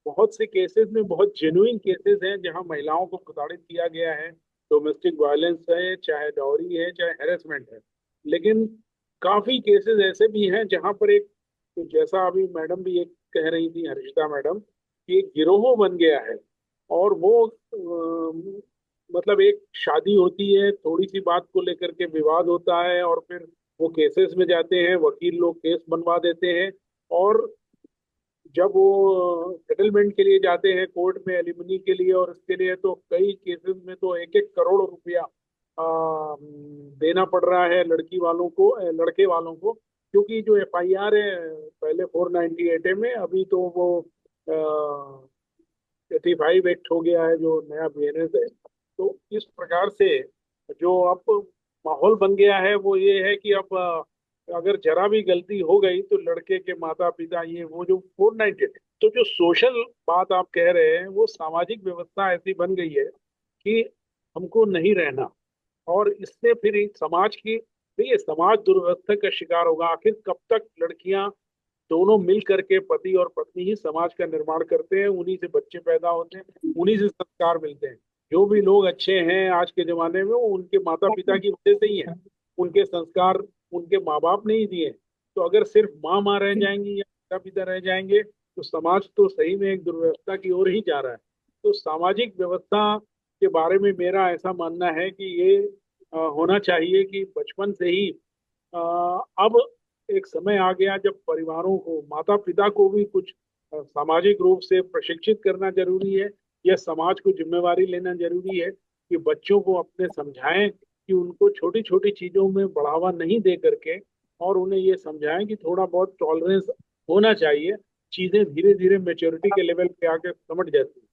बहुत से केसेस में बहुत जेन्युइन केसेस हैं जहां महिलाओं को प्रताड़ित किया गया है, डोमेस्टिक वायलेंस है, चाहे डॉरी है, चाहे हेरेसमेंट है। लेकिन काफी केसेस ऐसे भी हैं जहां पर एक तो जैसा अभी मैडम भी एक कह रही थी, हर्षिता मैडम, कि एक गिरोह बन गया है। और वो मतलब एक शादी होती है, थोड़ी सी बात को लेकर के विवाद होता है, और फिर वो केसेस में जाते हैं, वकील लोग केस बनवा देते हैं, और जब वो सेटलमेंट के लिए जाते हैं कोर्ट में एलिमनी के लिए और इसके लिए, तो कई केसेस में तो 1-1 करोड़ रुपया देना पड़ रहा है लड़की वालों को, लड़के वालों को, क्योंकि जो एफआईआर है पहले 498 में, अभी तो वो 85 एक्ट हो गया है जो नया बीएनएस है। तो इस प्रकार से जो अब माहौल बन गया है वो ये है कि अब अगर जरा भी गलती हो गई तो लड़के के माता पिता, ये वो जो 490, तो जो सोशल बात आप कह रहे हैं, वो सामाजिक व्यवस्था ऐसी बन गई है कि हमको नहीं रहना। और इससे फिर एक समाज की, देखिए समाज दुर्व्यवस्था का शिकार होगा। आखिर कब तक लड़कियां दोनों मिल करके, पति और पत्नी ही समाज का निर्माण करते हैं, उन्हीं से बच्चे पैदा होते हैं, उन्हीं से संस्कार मिलते हैं। जो भी लोग अच्छे हैं आज के जमाने में वो उनके माता पिता की वजह से ही है, उनके संस्कार उनके माँ बाप ने ही दिए। तो अगर सिर्फ माँ रह जाएंगी या पिता पिता रह जाएंगे तो समाज तो सही में एक दुर्व्यवस्था की ओर ही जा रहा है। तो सामाजिक व्यवस्था के बारे में मेरा ऐसा मानना है कि ये होना चाहिए कि बचपन से ही अब एक समय आ गया जब परिवारों को, माता पिता को भी कुछ सामाजिक रूप से प्रशिक्षित करना जरूरी है, या समाज को जिम्मेवारी लेना जरूरी है कि बच्चों को अपने समझाएं कि उनको छोटी छोटी चीजों में बढ़ावा नहीं दे करके, और उन्हें ये समझाएं कि थोड़ा बहुत टॉलरेंस होना चाहिए। चीजें धीरे धीरे मेच्योरिटी के लेवल पे आके समझ जाती हैं।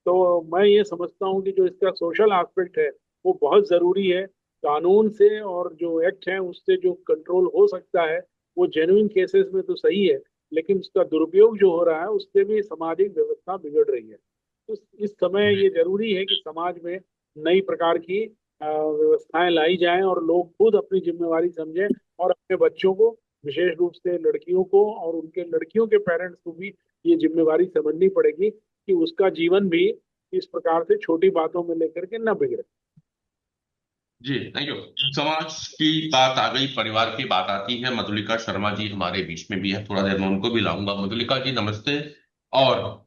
तो मैं ये समझता हूँ कि जो इसका सोशल एस्पेक्ट है वो बहुत जरूरी है। कानून से और जो एक्ट है उससे जो कंट्रोल हो सकता है वो जेन्युइन केसेस में तो सही है, लेकिन उसका दुरुपयोग जो हो रहा है उससे भी सामाजिक व्यवस्था बिगड़ रही है। तो इस समय ये जरूरी है कि समाज में नई प्रकार की व्यवस्थाएं लाई जाएं और लोग खुद अपनी जिम्मेवारी समझें, और अपने बच्चों को, विशेष रूप से लड़कियों को और उनके लड़कियों के पेरेंट्स को भी ये जिम्मेवारी समझनी पड़ेगी कि उसका जीवन भी इस प्रकार से छोटी बातों में लेकर के न बिगड़े। जी थैंक यू। समाज की बात आ गई, परिवार की बात आती है। मधुलिका शर्मा जी हमारे बीच में भी है, थोड़ा देर में उनको भी लाऊंगा। मधुलिका जी नमस्ते। और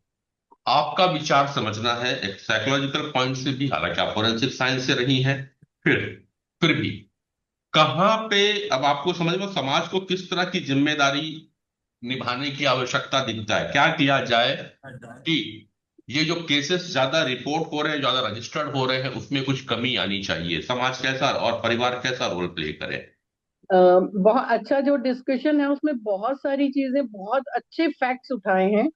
आपका विचार समझना है एक साइकोलॉजिकल पॉइंट से भी, हालांकि आप फोरेंसिक साइंस से रही हैं, फिर फिर भी कहाँ पे अब आपको समझ में समाज को किस तरह की जिम्मेदारी निभाने की आवश्यकता दिखता है, क्या किया जाए कि ये जो केसेस ज्यादा रिपोर्ट हो रहे हैं, ज्यादा रजिस्टर्ड हो रहे हैं, उसमें कुछ कमी आनी चाहिए। समाज कैसा और परिवार कैसा रोल प्ले करे? बहुत अच्छा जो डिस्कशन है उसमें बहुत सारी चीजें, बहुत अच्छे फैक्ट्स उठाए हैं।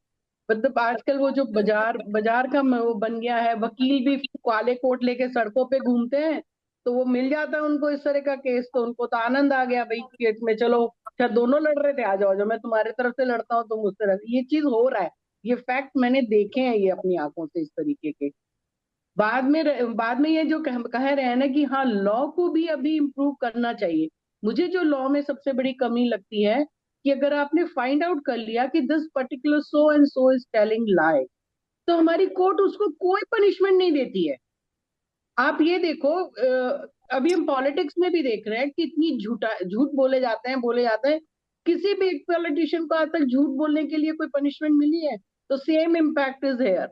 मतलब आजकल वो जो बाजार बाजार का वो बन गया है, वकील भी काले कोट लेके सड़कों पे घूमते हैं, तो वो मिल जाता है उनको इस तरह का केस, तो उनको तो आनंद आ गया भाई केस में, चलो अच्छा दोनों लड़ रहे थे, आ जाओ, मैं तुम्हारे तरफ से लड़ता हूँ, तुम उस तरफ। ये चीज हो रहा है, ये फैक्ट मैंने देखे हैं ये अपनी आंखों से इस तरीके के। बाद में ये जो कह रहे हैं ना कि हाँ लॉ को भी अभी इम्प्रूव करना चाहिए। मुझे जो लॉ में सबसे बड़ी कमी लगती है कि अगर आपने फाइंड आउट कर लिया कि this particular so and so is telling लाई, तो हमारी कोर्ट उसको कोई पनिशमेंट नहीं देती है। आप ये देखो, अभी हम पॉलिटिक्स में भी देख रहे हैं कि इतनी झूठ बोले जाते हैं। किसी भी एक पॉलिटिशियन को आज तक झूठ बोलने के लिए कोई पनिशमेंट मिली है? तो सेम इम्पैक्ट इज हेयर।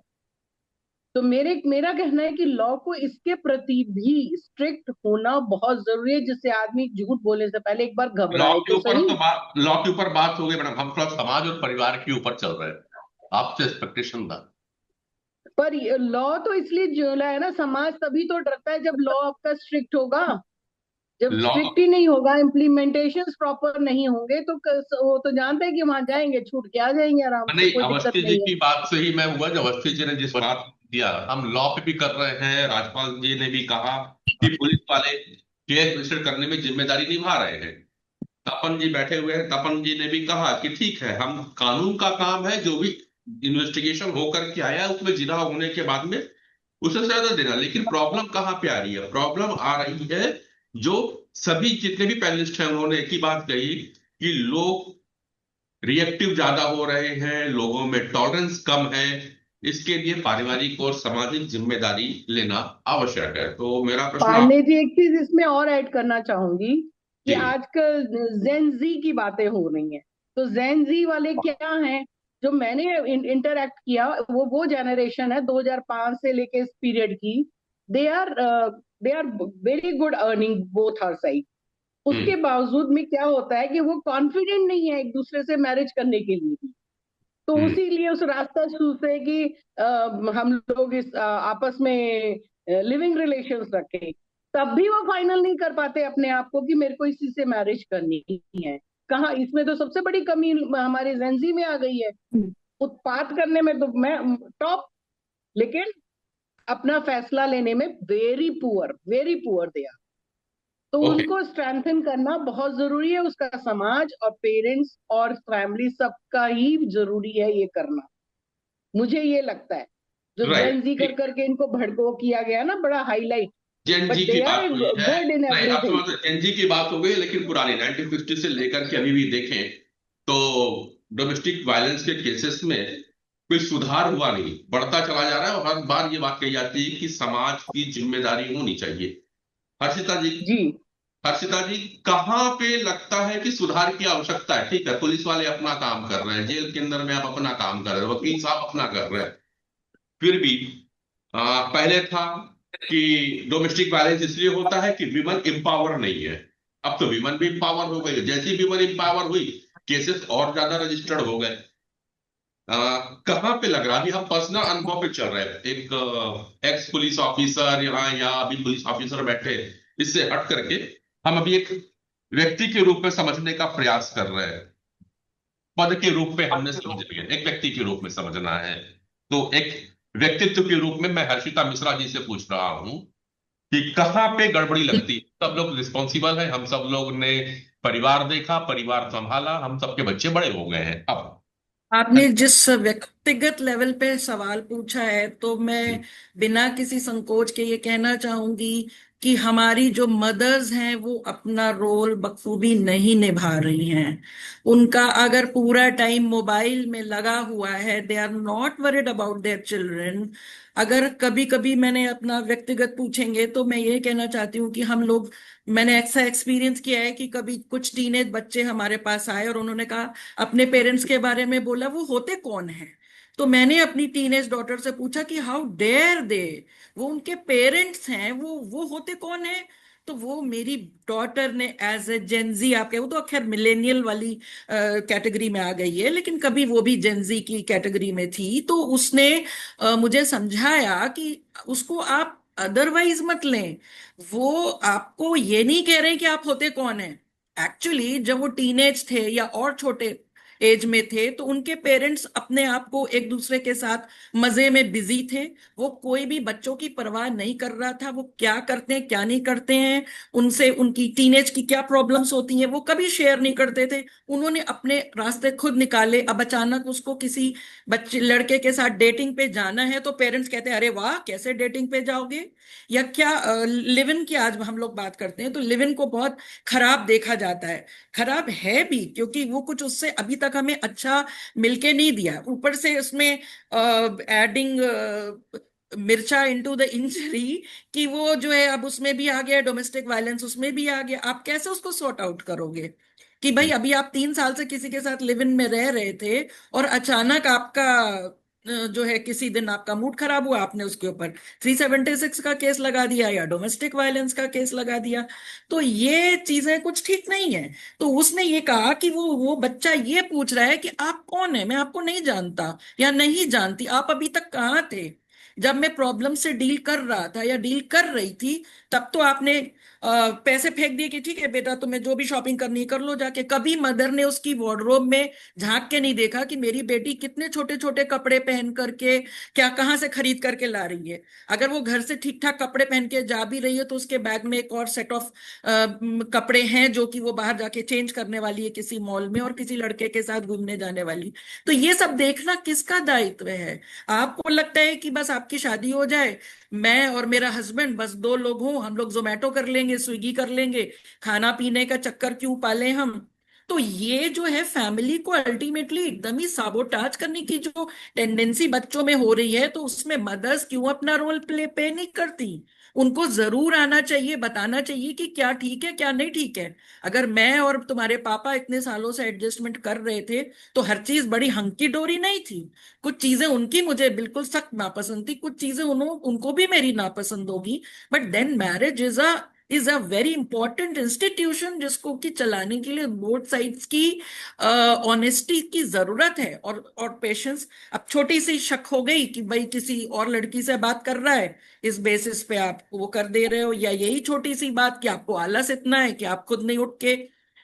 तो मेरा कहना है कि लॉ को इसके प्रति भी स्ट्रिक्ट होना बहुत जरूरी है, जिससे आदमी झूठ बोलने से पहले एक बार लॉ घबराए के तो ऊपर सही। तो लॉ के ऊपर बात हो गई मैडम, हम थोड़ा समाज और परिवार के ऊपर चल रहे हैं। आपसे एक्सपेक्टेशन था। पर लॉ तो इसलिए जो है ना, समाज तभी तो डरता है जब लॉ आपका स्ट्रिक्ट होगा। जब लॉ स्ट्रिक्ट ही नहीं होगा, इम्प्लीमेंटेशन प्रॉपर नहीं होंगे, तो वो तो जानते हैं कि वहां जाएंगे छूट के आ जाएंगे आराम से, नहीं, कोई दिक्कत अवस्थी जी नहीं है। की बात से ही मैं हुआ जब अवस्थी जी ने जिस बात दिया, हम लॉ पे भी कर रहे हैं। राजपाल जी ने भी कहा कि पुलिस वाले केस रजिस्टर करने में जिम्मेदारी निभा रहे हैं। तपन जी बैठे हुए हैं, तपन जी ने भी कहा कि ठीक है, हम कानून का काम है, जो भी इन्वेस्टिगेशन होकर के आया उसमें जिना होने के बाद में उसे सजा देना। लेकिन प्रॉब्लम कहाँ पे आ रही है? प्रॉब्लम आ रही है जो सभी जितने भी पैनलिस्ट हैं उन्होंने एक ही बात कही कि लोग रिएक्टिव ज्यादा हो रहे हैं, लोगों में टॉलरेंस कम है। इसके लिए पारिवारिक और सामाजिक जिम्मेदारी लेना आवश्यक है। तो मेरा प्रश्न पांडे जी, एक चीज इसमें और ऐड करना चाहूंगी कि जी आजकल जेन जी की बातें हो रही हैं, तो जेन जी वाले क्या हैं, जो मैंने इंटरैक्ट किया, वो जनरेशन है 2005 से लेके इस पीरियड की। They are they are very good earning both are side. उसके बावजूद में क्या होता है कि वो कॉन्फिडेंट नहीं है एक दूसरे से मैरिज करने के लिए भी। तो उसीलिए उस रास्ता चूजते हैं कि हम लोग इस आपस में लिविंग रिलेशंस रखें। तब भी वो फाइनल नहीं कर पाते अपने आप को कि मेरे को इसी से मैरिज करनी है। कहाँ इसमें तो सबसे बड़ी कमी हमारे जेंजी में आ गई है। उत्पात करने में तो मैं टॉप, लेकिन अपना फैसला लेने में वेरी पुअर दे आर। तो ओके उनको स्ट्रेंथन करना बहुत जरूरी है, उसका समाज और पेरेंट्स और फैमिली सबका ही जरूरी है ये करना। मुझे ये लगता है जो जेन जी कर राइट। करके इनको भड़को किया गया ना, बड़ा हाईलाइट, जेन बट जी की दे आर बात हुई है, गुड इन नहीं अब एवरीथिंग। समझ जेन जी की बात हो गई, लेकिन पुरानी 1950 से लेकर के अभी भी देखें तो डोमेस्टिक वायलेंस के केसेस में कोई सुधार हुआ नहीं, बढ़ता चला जा रहा है। और हर बार ये बात कही जाती है कि समाज की जिम्मेदारी होनी चाहिए। हर्षिता जी, जी हर्षिता जी, कहाँ पे लगता है कि सुधार की आवश्यकता है? ठीक है, पुलिस वाले अपना काम कर रहे हैं, जेल के अंदर में आप अपना काम कर रहे हैं, वकील साहब अपना कर रहे हैं, फिर भी पहले था कि डोमेस्टिक वायलेंस इसलिए होता है कि विमन एम्पावर नहीं है। अब तो विमन भी एम्पावर हो गई, जैसी विमन एम्पावर हुई केसेस और ज्यादा रजिस्टर्ड हो गए। कहाँ पे लग रहा है, अभी हम पर्सनल अनुभव पे चल रहे हैं, एक एक्स पुलिस ऑफिसर यहाँ या अभी पुलिस ऑफिसर बैठे, इससे हट करके हम अभी एक व्यक्ति के रूप में समझने का प्रयास कर रहे हैं। पद के रूप में हमने समझ लिया, एक व्यक्ति के रूप में समझना है। तो एक व्यक्तित्व के रूप में मैं हर्षिता मिश्रा जी से पूछ रहा हूं कि कहाँ पे गड़बड़ी लगती है? सब लोग रिस्पॉन्सिबल है, हम सब लोग ने परिवार देखा, परिवार संभाला, हम सबके बच्चे बड़े हो गए हैं अब। आपने जिस व्यक्तिगत लेवल पे सवाल पूछा है, तो मैं बिना किसी संकोच के ये कहना चाहूंगी कि हमारी जो मदर्स हैं वो अपना रोल बखूबी नहीं निभा रही हैं। उनका अगर पूरा टाइम मोबाइल में लगा हुआ है, they are not worried about their children. अगर कभी कभी मैंने अपना व्यक्तिगत पूछेंगे तो मैं ये कहना चाहती हूँ कि हम लोग, मैंने ऐसा एक्सपीरियंस किया है कि कभी कुछ टीनेज बच्चे हमारे पास आए और उन्होंने कहा, अपने पेरेंट्स के बारे में बोला, वो होते कौन है। तो मैंने अपनी टीनेज डॉटर से पूछा कि हाउ डेयर दे, वो उनके पेरेंट्स हैं, वो होते कौन है। तो वो मेरी डॉटर ने एज ए जेंजी, आपके वो तो खैर मिलेनियल वाली कैटेगरी में आ गई है, लेकिन कभी वो भी जेंजी की कैटेगरी में थी, तो उसने मुझे समझाया कि उसको आप अदरवाइज मत लें। वो आपको ये नहीं कह रहे कि आप होते कौन है। एक्चुअली जब वो टीनेज थे या और छोटे एज में थे, तो उनके पेरेंट्स अपने आप को एक दूसरे के साथ मजे में बिजी थे। वो कोई भी बच्चों की परवाह नहीं कर रहा था, वो क्या करते हैं क्या नहीं करते हैं, उनसे उनकी टीनेज की क्या प्रॉब्लम्स होती हैं, वो कभी शेयर नहीं करते थे। उन्होंने अपने रास्ते खुद निकाले। अब अचानक उसको किसी बच्चे लड़के के साथ डेटिंग पे जाना है, तो पेरेंट्स कहते हैं, अरे वाह, कैसे डेटिंग पे जाओगे। या क्या लिव इन की आज हम लोग बात करते हैं, तो लिव इन को बहुत खराब देखा जाता है। खराब है भी, क्योंकि वो कुछ उससे अभी तक हमें अच्छा मिलके नहीं दिया। ऊपर से उसमें एडिंग मिर्चा इनटू द इंजरी, कि वो जो है अब उसमें भी आ गया, डोमेस्टिक वायलेंस उसमें भी आ गया। आप कैसे उसको सॉर्ट आउट करोगे कि भाई अभी आप 3 साल से किसी के साथ लिव इन में रह रहे थे, और अचानक आपका जो है किसी दिन आपका मूड खराब हुआ, आपने उसके ऊपर 376 का केस लगा दिया या डोमेस्टिक वायलेंस का केस लगा दिया। तो ये चीजें कुछ ठीक नहीं है। तो उसने ये कहा कि वो बच्चा ये पूछ रहा है कि आप कौन है, मैं आपको नहीं जानता या नहीं जानती, आप अभी तक कहाँ थे जब मैं प्रॉब्लम से डील कर रहा था या डील कर रही थी। तब तो आपने पैसे फेंक दिए कि ठीक है बेटा, तुम्हें जो भी शॉपिंग करनी है कर लो जाके। कभी मदर ने उसकी वार्डरोब में झांक के नहीं देखा कि मेरी बेटी कितने छोटे छोटे कपड़े पहन करके, क्या कहाँ से खरीद करके ला रही है। अगर वो घर से ठीक ठाक कपड़े पहन के जा भी रही है, तो उसके बैग में एक और सेट ऑफ कपड़े हैं जो कि वो बाहर जाके चेंज करने वाली है किसी मॉल में, और किसी लड़के के साथ घूमने जाने वाली। तो ये सब देखना किसका दायित्व है। आपको लगता है कि बस आपकी शादी हो जाए, मैं और मेरा हस्बैंड बस 2 लोग हों, हम लोग जोमेटो कर लेंगे, स्विगी कर लेंगे, खाना पीने का चक्कर क्यों पाले हम। तो ये जो है फैमिली को अल्टीमेटली एकदम ही साबोटाज करने की जो टेंडेंसी बच्चों में हो रही है, तो उसमें मदर्स क्यों अपना रोल प्ले नहीं करती? उनको जरूर आना चाहिए, बताना चाहिए कि क्या ठीक है क्या नहीं ठीक है। अगर मैं और तुम्हारे पापा इतने सालों से एडजस्टमेंट कर रहे थे तो हर चीज बड़ी हंकी डोरी नहीं थी। कुछ चीजें उनकी मुझे बिल्कुल सख्त नापसंद थी, कुछ चीजें उनको भी मेरी नापसंद होगी। But then marriage is a very important institution, जिसको कि चलाने के लिए बोथ साइड्स की ऑनेस्टी की जरूरत है, और पेशेंस। अब छोटी सी शक हो गई कि भाई किसी और लड़की से बात कर रहा है, इस बेसिस पे आप वो कर दे रहे हो, या यही छोटी सी बात कि आपको आलस इतना है कि आप खुद नहीं उठ के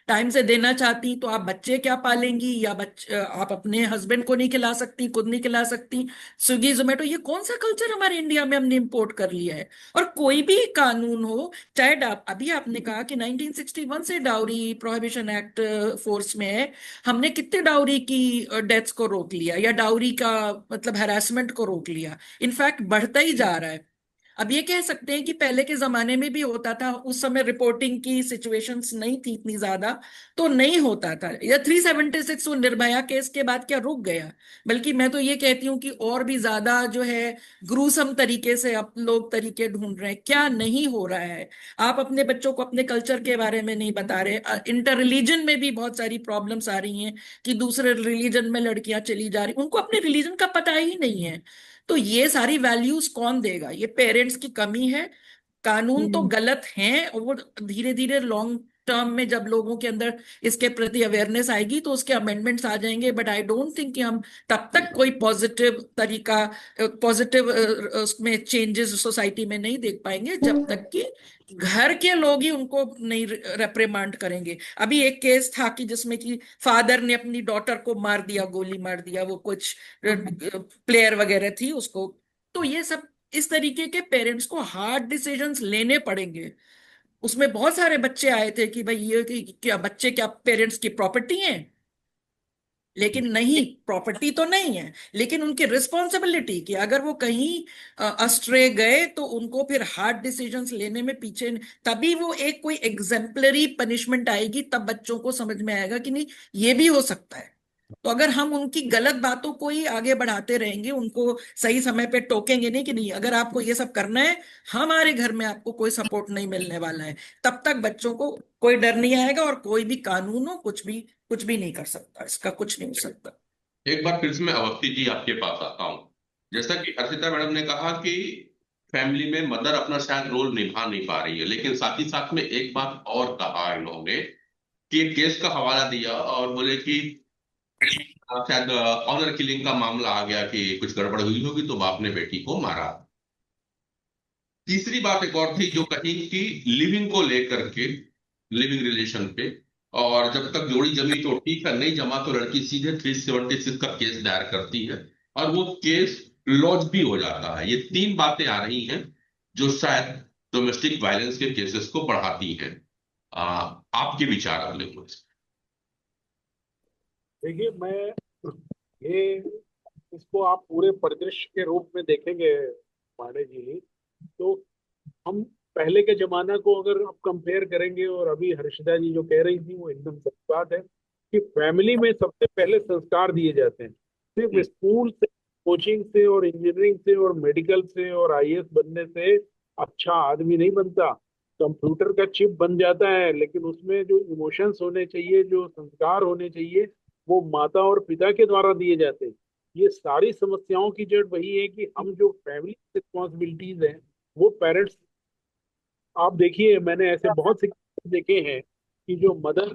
टाइम से देना चाहती, तो आप बच्चे क्या पालेंगी, या आप अपने हस्बैंड को नहीं खिला सकती, खुद नहीं खिला सकती। स्विगी जोमेटो, ये कौन सा कल्चर हमारे इंडिया में हमने इंपोर्ट कर लिया है? और कोई भी कानून हो, चाहे अभी आपने कहा कि 1961 से डाउरी प्रोहिबिशन एक्ट फोर्स में है, हमने कितने डाउरी की डेथ्स को रोक लिया, या डाउरी का मतलब हैरासमेंट को रोक लिया। इनफैक्ट बढ़ता ही जा रहा है। अब ये कह सकते हैं कि पहले के जमाने में भी होता था, उस समय रिपोर्टिंग की सिचुएशंस नहीं थी इतनी ज्यादा, तो नहीं होता था। या 376 वो निर्भया केस के बाद क्या रुक गया? बल्कि मैं तो ये कहती हूँ कि और भी ज्यादा जो है ग्रूसम तरीके से अब लोग तरीके ढूंढ रहे हैं। क्या नहीं हो रहा है? आप अपने बच्चों को अपने कल्चर के बारे में नहीं बता रहे। इंटर रिलीजन में भी बहुत सारी प्रॉब्लम्स आ रही हैं कि दूसरे रिलीजन में लड़कियां चली जा रही, उनको अपने रिलीजन का पता ही नहीं है। तो ये सारी वैल्यूज कौन देगा? ये पेरेंट्स की कमी है। कानून तो गलत हैं, और वो धीरे धीरे लॉन्ग टर्म में जब लोगों के अंदर इसके प्रति अवेयरनेस आएगी तो उसके अमेंडमेंट्स आ जाएंगे। बट आई डोंट थिंक कि हम तब तक कोई पॉजिटिव तरीका, पॉजिटिव उसमें चेंजेस सोसाइटी में नहीं देख पाएंगे जब तक कि घर के लोग ही उनको नहीं रेप्रिमांड करेंगे। अभी एक केस था कि जिसमें कि फादर ने अपनी डॉटर को मार दिया, गोली मार दिया, वो कुछ प्लेयर वगैरह थी उसको। तो ये सब इस तरीके के पेरेंट्स को हार्ड डिसीजंस लेने पड़ेंगे। उसमें बहुत सारे बच्चे आए थे कि भाई ये कि क्या बच्चे क्या पेरेंट्स की प्रॉपर्टी हैं? लेकिन नहीं, प्रॉपर्टी तो नहीं है, लेकिन उनकी रिस्पॉन्सिबिलिटी कि अगर वो कहीं अस्ट्रे गए तो उनको फिर हार्ड डिसीजंस लेने में पीछे तभी वो एक कोई एग्जेम्पलरी पनिशमेंट आएगी, तब बच्चों को समझ में आएगा कि नहीं, ये भी हो सकता है। तो अगर हम उनकी गलत बातों को ही आगे बढ़ाते रहेंगे, उनको सही समय पे टोकेंगे नहीं कि नहीं अगर आपको ये सब करना है, हमारे घर में आपको कोई सपोर्ट नहीं मिलने वाला है, तब तक बच्चों को कोई डर नहीं आएगा, और कोई भी कानून हो कुछ भी नहीं कर सकता, इसका कुछ नहीं हो सकता। एक बार फिर से मैं अवस्थी जी आपके पास आता हूँ। जैसा कि हर्षिता मैडम ने कहा कि फैमिली में मदर अपना शायद रोल निभा नहीं पा रही है, लेकिन साथ ही साथ में एक बात और कहा इन लोगों ने कि एक केस का हवाला दिया और बोले कि शायद ऑनर किलिंग का मामला आ गया कि कुछ गड़बड़ हुई होगी तो बाप ने बेटी को मारा। तीसरी बात एक और थी जो कही कि लिविंग को लेकर के, लिविंग रिलेशन पे, और जब तक जोड़ी जमी तो ठीक है, नहीं जमा तो लड़की सीधे 376 का केस दायर करती है और वो केस लॉन्च भी हो जाता है। ये तीन बातें आ रही हैं जो शायद डोमेस्टिक वायलेंस के केसेस को बढ़ाती हैं। आपके विचार अगले कुछ। देखिए, मैं ये इसको आप पूरे परिदृश्य के रूप में देखेंगे पांडे जी, तो हम पहले के जमाना को अगर आप कंपेयर करेंगे और अभी हर्षिता जी जो कह रही थी वो एकदम सच बात है कि फैमिली में सबसे पहले संस्कार दिए जाते हैं। सिर्फ स्कूल से, कोचिंग से और इंजीनियरिंग से और मेडिकल से और आईएएस बनने से अच्छा आदमी नहीं बनता। कंप्यूटर का चिप बन जाता है, लेकिन उसमें जो इमोशंस होने चाहिए, जो संस्कार होने चाहिए, वो माता और पिता के द्वारा दिए जाते हैं। ये सारी समस्याओं की जड़ वही है कि हम जो फैमिली रिस्पॉन्सिबिलिटीज हैं वो पेरेंट्स, आप देखिए मैंने ऐसे बहुत से केस देखे हैं कि जो मदर,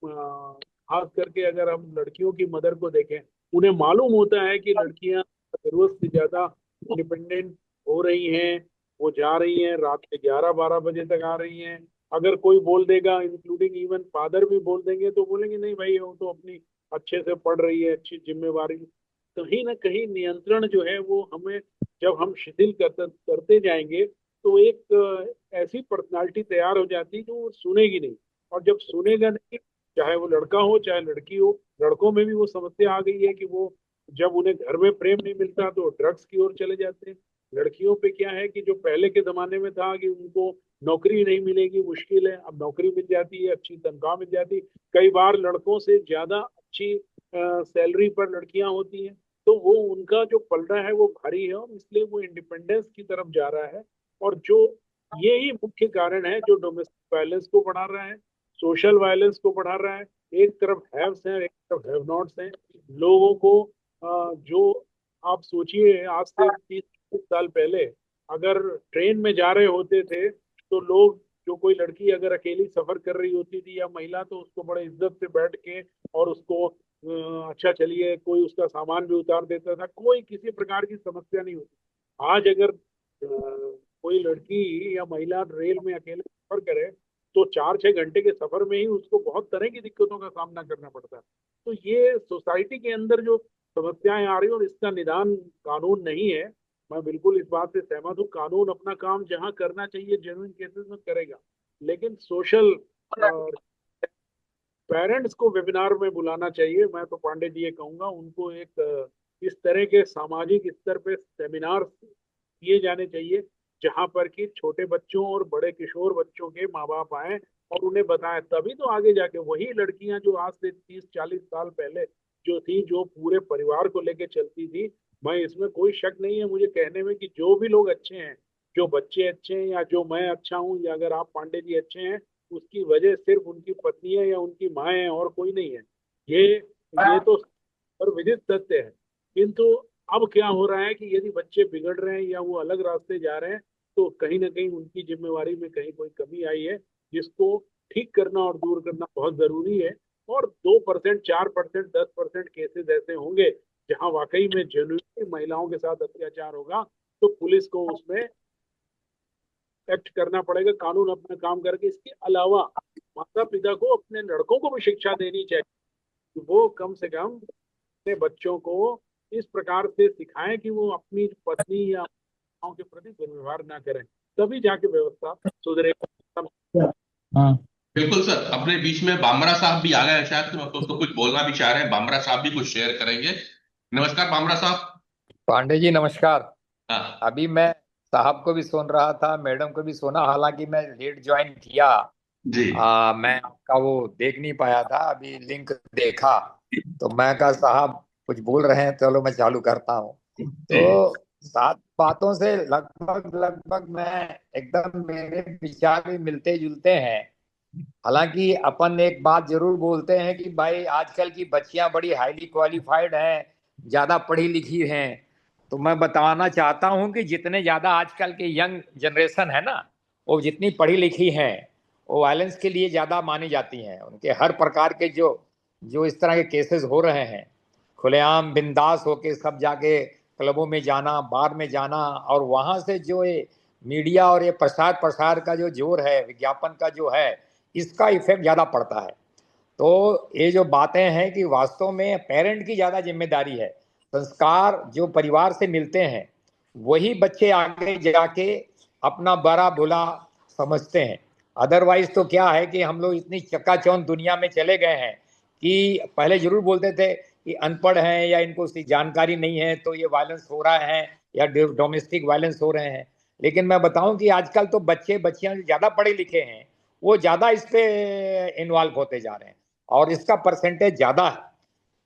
खास करके अगर हम लड़कियों की मदर को देखें, उन्हें मालूम होता है कि लड़कियां जरूरत से ज्यादा इंडिपेंडेंट हो रही हैं, वो जा रही हैं रात के 11-12 बजे तक आ रही हैं। अगर कोई बोल देगा, इंक्लूडिंग इवन फादर भी बोल देंगे, तो बोलेंगे नहीं भाई वो तो अपनी अच्छे से पढ़ रही है, अच्छी जिम्मेवारी। कहीं ना कहीं नियंत्रण जो है वो हमें, जब हम शिथिल करते करते जाएंगे तो एक ऐसी पर्सनालिटी तैयार हो जाती है जो वो सुनेगी नहीं। और जब सुनेगा नहीं, चाहे वो लड़का हो चाहे लड़की हो, लड़कों में भी वो समस्या आ गई है कि वो जब उन्हें घर में प्रेम नहीं मिलता तो ड्रग्स की ओर चले जाते हैं। लड़कियों पे क्या है कि जो पहले के जमाने में था कि उनको नौकरी नहीं मिलेगी, मुश्किल है। अब नौकरी मिल जाती है, अच्छी तनख्वाह मिल जाती है, कई बार लड़कों से ज्यादा अच्छी सैलरी पर लड़कियां होती हैं, तो वो उनका जो पलड़ा है वो भारी है, और इसलिए वो इंडिपेंडेंस की तरफ जा रहा है। और जो यही मुख्य कारण है जो डोमेस्टिक वायलेंस को बढ़ा रहा है, सोशल वायलेंस को बढ़ा रहा है। एक तरफ हैव्स हैं, एक तरफ हैव नॉट्स हैं। लोगों को जो आप सोचिए, आज से 30 साल पहले अगर ट्रेन में जा रहे होते थे तो लोग, जो कोई लड़की अगर अकेली सफर कर रही होती थी या महिला, तो उसको बड़े इज्जत से बैठ के और उसको अच्छा चलिए, कोई उसका सामान भी उतार देता था, कोई किसी प्रकार की समस्या नहीं होती। आज अगर कोई लड़की या महिला रेल में अकेले सफर करे तो 4-6 घंटे के सफर में ही उसको बहुत तरह की दिक्कतों का सामना करना पड़ता है। तो ये सोसाइटी के अंदर जो समस्याएं आ रही है और इसका निदान कानून नहीं है। मैं बिल्कुल इस बात से सहमत हूँ, कानून अपना काम जहां करना चाहिए जेन्युइन केसेस में करेगा, लेकिन सोशल पेरेंट्स को वेबिनार में बुलाना चाहिए। मैं तो पांडे जी ये कहूंगा, उनको एक इस तरह के सामाजिक स्तर पे सेमिनार किए जाने चाहिए, जहां पर कि छोटे बच्चों और बड़े किशोर बच्चों के माँ बाप आए और उन्हें बताएं। तभी तो आगे जाके वही लड़कियां जो आज से 30-40 साल पहले जो थी, जो पूरे परिवार को लेके चलती थी, मैं इसमें कोई शक नहीं है मुझे कहने में कि जो भी लोग अच्छे हैं, जो बच्चे अच्छे हैं, या जो मैं अच्छा हूँ, या अगर आप पांडे जी अच्छे हैं, उसकी वजह सिर्फ उनकी पत्नियां या उनकी माँ है, और कोई नहीं है। ये तो और विदित सत्य है। किंतु अब क्या हो रहा है कि यदि बच्चे बिगड़ रहे हैं या वो अलग रास्ते जा रहे हैं, तो कहीं ना कहीं उनकी जिम्मेवारी में कहीं कोई कमी आई है, जिसको ठीक करना और दूर करना बहुत जरूरी है। और 2%, 4%, 10% केसेस ऐसे होंगे जहां वाकई में जेन्युइनली महिलाओं के साथ अत्याचार होगा, तो पुलिस को उसमें एक्ट करना पड़ेगा, कानून अपना काम करके। इसके अलावा माता पिता को अपने लड़कों को भी शिक्षा देनी चाहिए कि वो कम से कम अपने बच्चों को इस प्रकार से सिखाएं कि वो अपनी पत्नी या माताओं के प्रति दुर्व्यवहार ना करें, तभी जाके व्यवस्था सुधरेगी। हाँ बिल्कुल सर। अपने बीच में बामरा साहब भी आ गए हैं शायद, तो कुछ बोलना भी चाह रहे हैं। बामरा साहब भी कुछ शेयर करेंगे। नमस्कार बामरा साहब। पांडे जी नमस्कार। हाँ अभी मैं साहब को भी सुन रहा था, मैडम को भी सुना, हालांकि मैं लेट ज्वाइन किया। जी मैं आपका वो देख नहीं पाया था, अभी लिंक देखा तो मैं कहा साहब कुछ बोल रहे हैं, चलो मैं चालू करता हूँ। तो 7 बातों से लगभग लगभग मैं एकदम, मेरे विचार भी मिलते जुलते हैं। हालांकि अपन एक बात जरूर बोलते हैं कि भाई आजकल की बच्चियां बड़ी हाईली क्वालिफाइड हैं, ज्यादा पढ़ी लिखी हैं। तो मैं बताना चाहता हूं कि जितने ज्यादा आजकल के यंग जनरेशन है ना, वो जितनी पढ़ी लिखी हैं, वो वायलेंस के लिए ज्यादा मानी जाती हैं। उनके हर प्रकार के जो जो इस तरह के केसेस हो रहे हैं, खुलेआम बिंदास होके सब जाके क्लबों में जाना, बार में जाना, और वहां से जो ये मीडिया और ये प्रसार प्रसार का जो जोर है, विज्ञापन का जो है, इसका इफेक्ट ज़्यादा पड़ता है। तो ये जो बातें हैं कि वास्तव में पेरेंट की ज़्यादा जिम्मेदारी है। संस्कार जो परिवार से मिलते हैं वही बच्चे आगे जाके अपना बड़ा बुरा समझते हैं। अदरवाइज तो क्या है कि हम लोग इतनी चकाचौंध दुनिया में चले गए हैं कि पहले जरूर बोलते थे कि अनपढ़ हैं या इनको उसकी जानकारी नहीं है तो ये वायलेंस हो रहा है या डोमेस्टिक वायलेंस हो रहे हैं। लेकिन मैं बताऊं कि आजकल तो बच्चे बच्चियां जो ज़्यादा पढ़े लिखे हैं वो ज़्यादा इस पे इन्वॉल्व होते जा रहे हैं, और इसका परसेंटेज ज़्यादा है।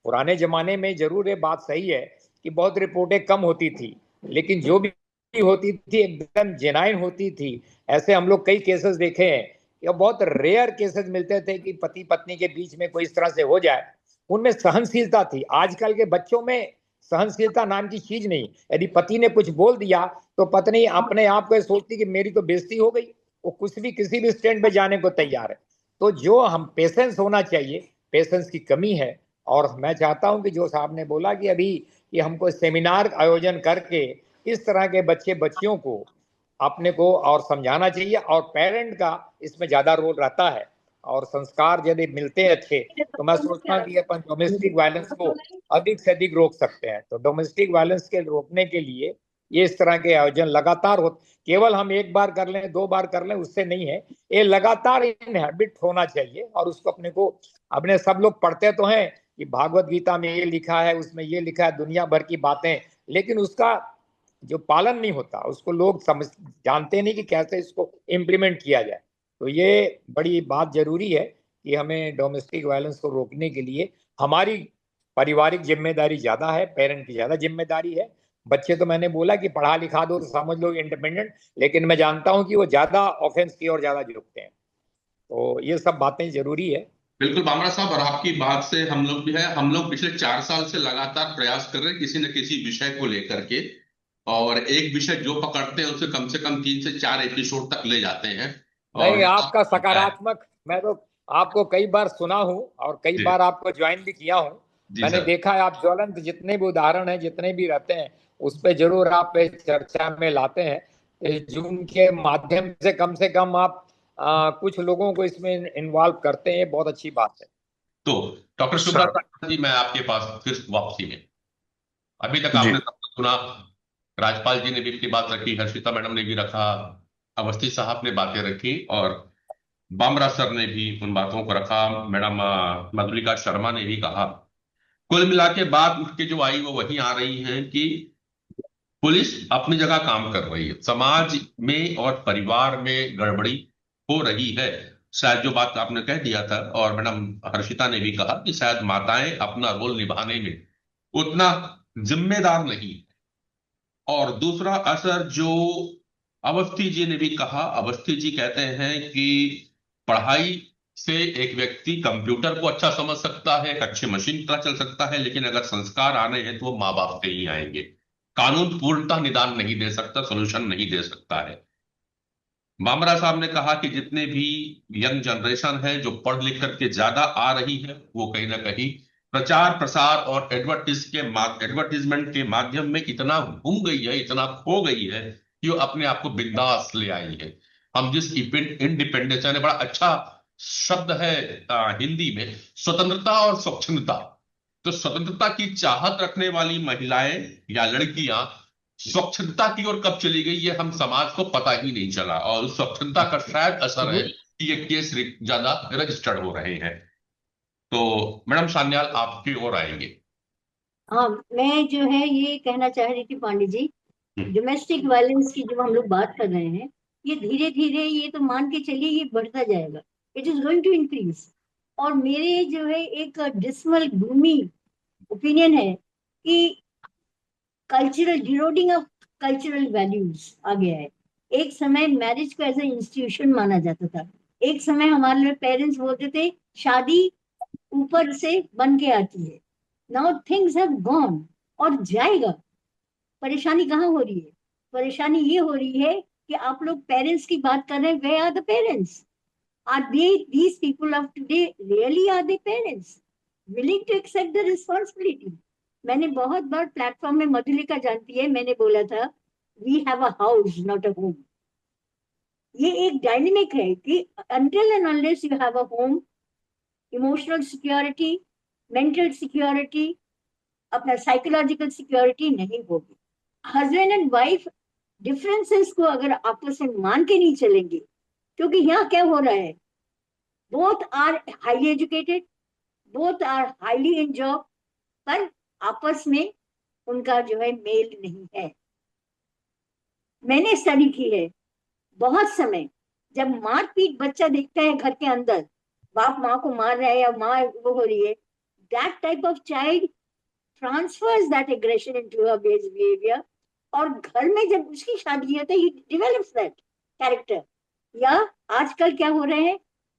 पुराने ज़माने में जरूर ये बात सही है कि बहुत रिपोर्टें कम होती थी, लेकिन जो भी होती थी एकदम जेन्युइन होती थी। ऐसे हम लोग कई केसेस देखे हैं, या बहुत रेयर केसेस मिलते थे कि पति पत्नी के बीच में कोई इस तरह से हो जाए, उनमें सहनशीलता थी। आजकल के बच्चों में सहनशीलता नाम की चीज नहीं। यदि पति ने कुछ बोल दिया तो पत्नी अपने आप को सोचती कि मेरी तो बेइज्जती हो गई, वो कुछ भी किसी भी स्टैंड पे जाने को तैयार है। तो जो हम पेशेंस होना चाहिए, पेशेंस की कमी है। और मैं चाहता हूं कि जो साहब ने बोला कि अभी कि हमको सेमिनार आयोजन करके इस तरह के बच्चे बच्चियों को अपने को और समझाना चाहिए, और पेरेंट का इसमें ज्यादा रोल रहता है। और संस्कार यदि मिलते हैं अच्छे, तो मैं सोचता हूँ कि अपन डोमेस्टिक वायलेंस को अधिक से अधिक रोक सकते हैं। तो डोमेस्टिक वायलेंस के रोकने के लिए ये इस तरह के आयोजन लगातार हो, केवल हम एक बार कर लें, 2 बार कर लें, उससे नहीं है। ये लगातार इन हैबिट होना चाहिए, और उसको अपने सब लोग पढ़ते तो हैं कि भागवत गीता में ये लिखा है, उसमें ये लिखा है, दुनिया भर की बातें, लेकिन उसका जो पालन नहीं होता, उसको लोग समझ जानते नहीं कि कैसे इसको इम्प्लीमेंट किया जाए। तो ये बड़ी बात जरूरी है कि हमें डोमेस्टिक वायलेंस को रोकने के लिए हमारी पारिवारिक जिम्मेदारी ज्यादा है, पेरेंट की ज्यादा जिम्मेदारी है। बच्चे तो मैंने बोला कि पढ़ा लिखा दो तो समझ लो इंडिपेंडेंट, लेकिन मैं जानता हूं कि वो ज्यादा ऑफेंस की ओर ज्यादा झुकते हैं। तो ये सब बातें जरूरी है। बिल्कुल बामरा साहब, और आपकी बात से हम लोग भी है, हम लोग पिछले 4 साल से लगातार प्रयास कर रहे हैं किसी न किसी विषय को लेकर के, और एक विषय जो पकड़ते हैं उसे कम से कम 3 से 4 एपिसोड तक ले जाते हैं। और नहीं, आपका सकारात्मक, मैं तो आपको कई बार सुना हूं और कई जी बार आपको ज्वाइन भी किया हूं। जी मैंने सर, देखा है आप ज्वलंत जितने भी उदाहरण हैं, जितने भी रहते हैं, उस पे जरूर आप पे चर्चा में लाते हैं। इस जूम के माध्यम से कम आप कुछ लोगों को इसमें इन्वॉल्व करते हैं, बहुत अच्छी बात है। तो डॉक्टर सुब्रत जी, मैं आपके पास फिर वापसी में, अभी तक आपने सबको सुना, राजपाल जी ने भी अपनी बात रखी, हर्षिता मैडम ने भी रखा, अवस्थी साहब ने बातें रखी, और बामरा सर ने भी उन बातों को रखा, मैडम मधुलिका शर्मा ने भी कहा। कुल मिला के बात उठ के जो आई वो वही आ रही है कि पुलिस अपनी जगह काम कर रही है, समाज में और परिवार में गड़बड़ी हो रही है। शायद जो बात आपने कह दिया था, और मैडम हर्षिता ने भी कहा कि शायद माताएं अपना रोल निभाने में उतना जिम्मेदार नहीं। और दूसरा असर जो अवस्थी जी ने भी कहा, अवस्थी जी कहते हैं कि पढ़ाई से एक व्यक्ति कंप्यूटर को अच्छा समझ सकता है, एक अच्छी मशीन की तरह चल सकता है, लेकिन अगर संस्कार आने हैं तो वो माँ बाप से ही आएंगे। कानून पूर्णतः निदान नहीं दे सकता, सोल्यूशन नहीं दे सकता है। बामरा साहब ने कहा कि जितने भी यंग जनरेशन है जो पढ़ लिख करके ज्यादा आ रही है, वो कहीं ना कहीं प्रचार प्रसार और एडवर्टीजमेंट के माध्यम में इतना घूम गई है, इतना खो गई है कि वो अपने आप को बिंदास ले आई है। हम जिस इंडिपेंडेंस, यानी बड़ा अच्छा शब्द है हिंदी में, स्वतंत्रता और स्वच्छंदता, तो स्वतंत्रता की चाहत रखने वाली महिलाएं या लड़कियां स्वच्छता की ओर कब चली गई ये हम समाज को पता ही नहीं चला, और उस स्वच्छता का शायद असर है कि ये केस ज्यादा रजिस्टर्ड हो रहे हैं। तो मैडम सान्याल आपकी ओर आएंगे। हाँ, मैं जो है ये कहना चाह रही थी पांडे जी, डोमेस्टिक वायलेंस की जब हम लोग बात कर रहे हैं, ये धीरे धीरे, ये तो मान के चलिए ये बढ़ता जाएगा, it is going to increase. और मेरे जो है एक डिसमल ग्लूमी ओपिनियन है कि कल्चरल डिरोडिंग ऑफ कल्चरल वैल्यूज आ गया है। एक समय मैरिज को एज ए इंस्टीट्यूशन माना जाता था, एक समय हमारे पेरेंट्स बोलते थे शादी ऊपर से बन के आती है। नाउ थिंग्स हैव गॉन, और जाएगा। परेशानी कहाँ हो रही है? परेशानी ये हो रही है कि आप लोग पेरेंट्स की बात कर रहे हैं, वे are the parents? Are they, these people of today really are the parents willing to accept the responsibility? मैंने बहुत बार प्लेटफॉर्म में, मधुलिका जानती है, मैंने बोला था we have a house not a home. ये एक डायनेमिक है कि until and unless you have a home, emotional security, mental security, अपना साइकोलॉजिकल सिक्योरिटी नहीं होगी। हस्बैंड एंड वाइफ डिफरेंसेस को अगर आपस में मान के नहीं चलेंगे, क्योंकि यहाँ क्या हो रहा है, both are highly educated, both are highly in job, पर आपस में उनका जो है मेल नहीं है। मैंने स्टडी की है, बहुत समय जब मारपीट बच्चा देखता है घर के अंदर, बाप माँ को मार रहा है या माँ वो हो रही है, that type of child transfers that aggression into her behavior, और घर में जब उसकी शादी होती है he develops that character। या आजकल क्या हो रहे हैं,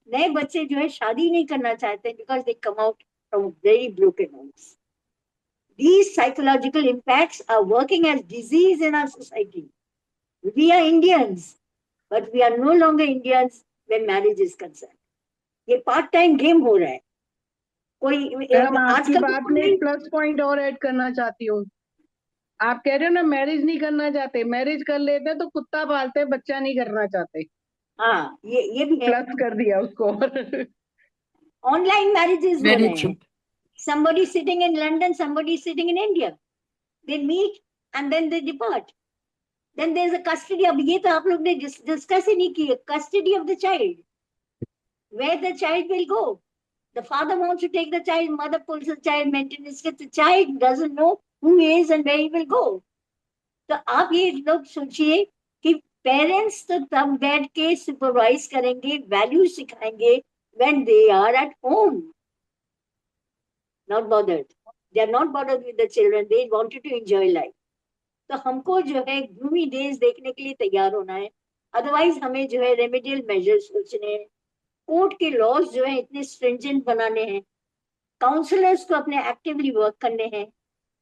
नए बच्चे जो है शादी नहीं करना चाहते because they come out from very broken homes। These psychological impacts are working as disease in our society। We are Indians, but we are no longer Indians when marriage is concerned। ये part time game हो रहा है। कोई madam, आपकी आजकल बात में एक प्लस पॉइंट और ऐड करना चाहती हूँ। आप कह रहे हो ना मैरिज नहीं करना चाहते, मैरिज कर लेते हैं तो कुत्ता पालते हैं, बच्चा नहीं करना चाहते। हाँ, ये भी है, प्लस कर दिया उसको। ऑनलाइन मैरिजेस हो Very रहे हैं। true. somebody sitting in London, somebody sitting in India, they meet and then they depart, then there's a custody। अब ये तो आप लोग ने डिस्कस ही नहीं किया, custody of the child, where the child will go। The father wants to take the child, mother pulls the child, maintenance, the child doesn't know who he is and where he will go। तो आप ये लोग सोचिए कि parents तो तब बैठ के सुपरवाइज करेंगे, वैल्यू सिखाएंगे when they are at home, not bothered. They are not bothered with the children. They wanted to enjoy life. तो हमको जो है ग्लूमी डेज देखने के लिए तैयार होना है, अदरवाइज हमें जो है रेमेडियल मेजर्स सोचने हैं, कोर्ट के लॉज जो है इतने स्ट्रिंजेंट बनाने हैं, काउंसलर्स को अपने एक्टिवली वर्क करने हैं,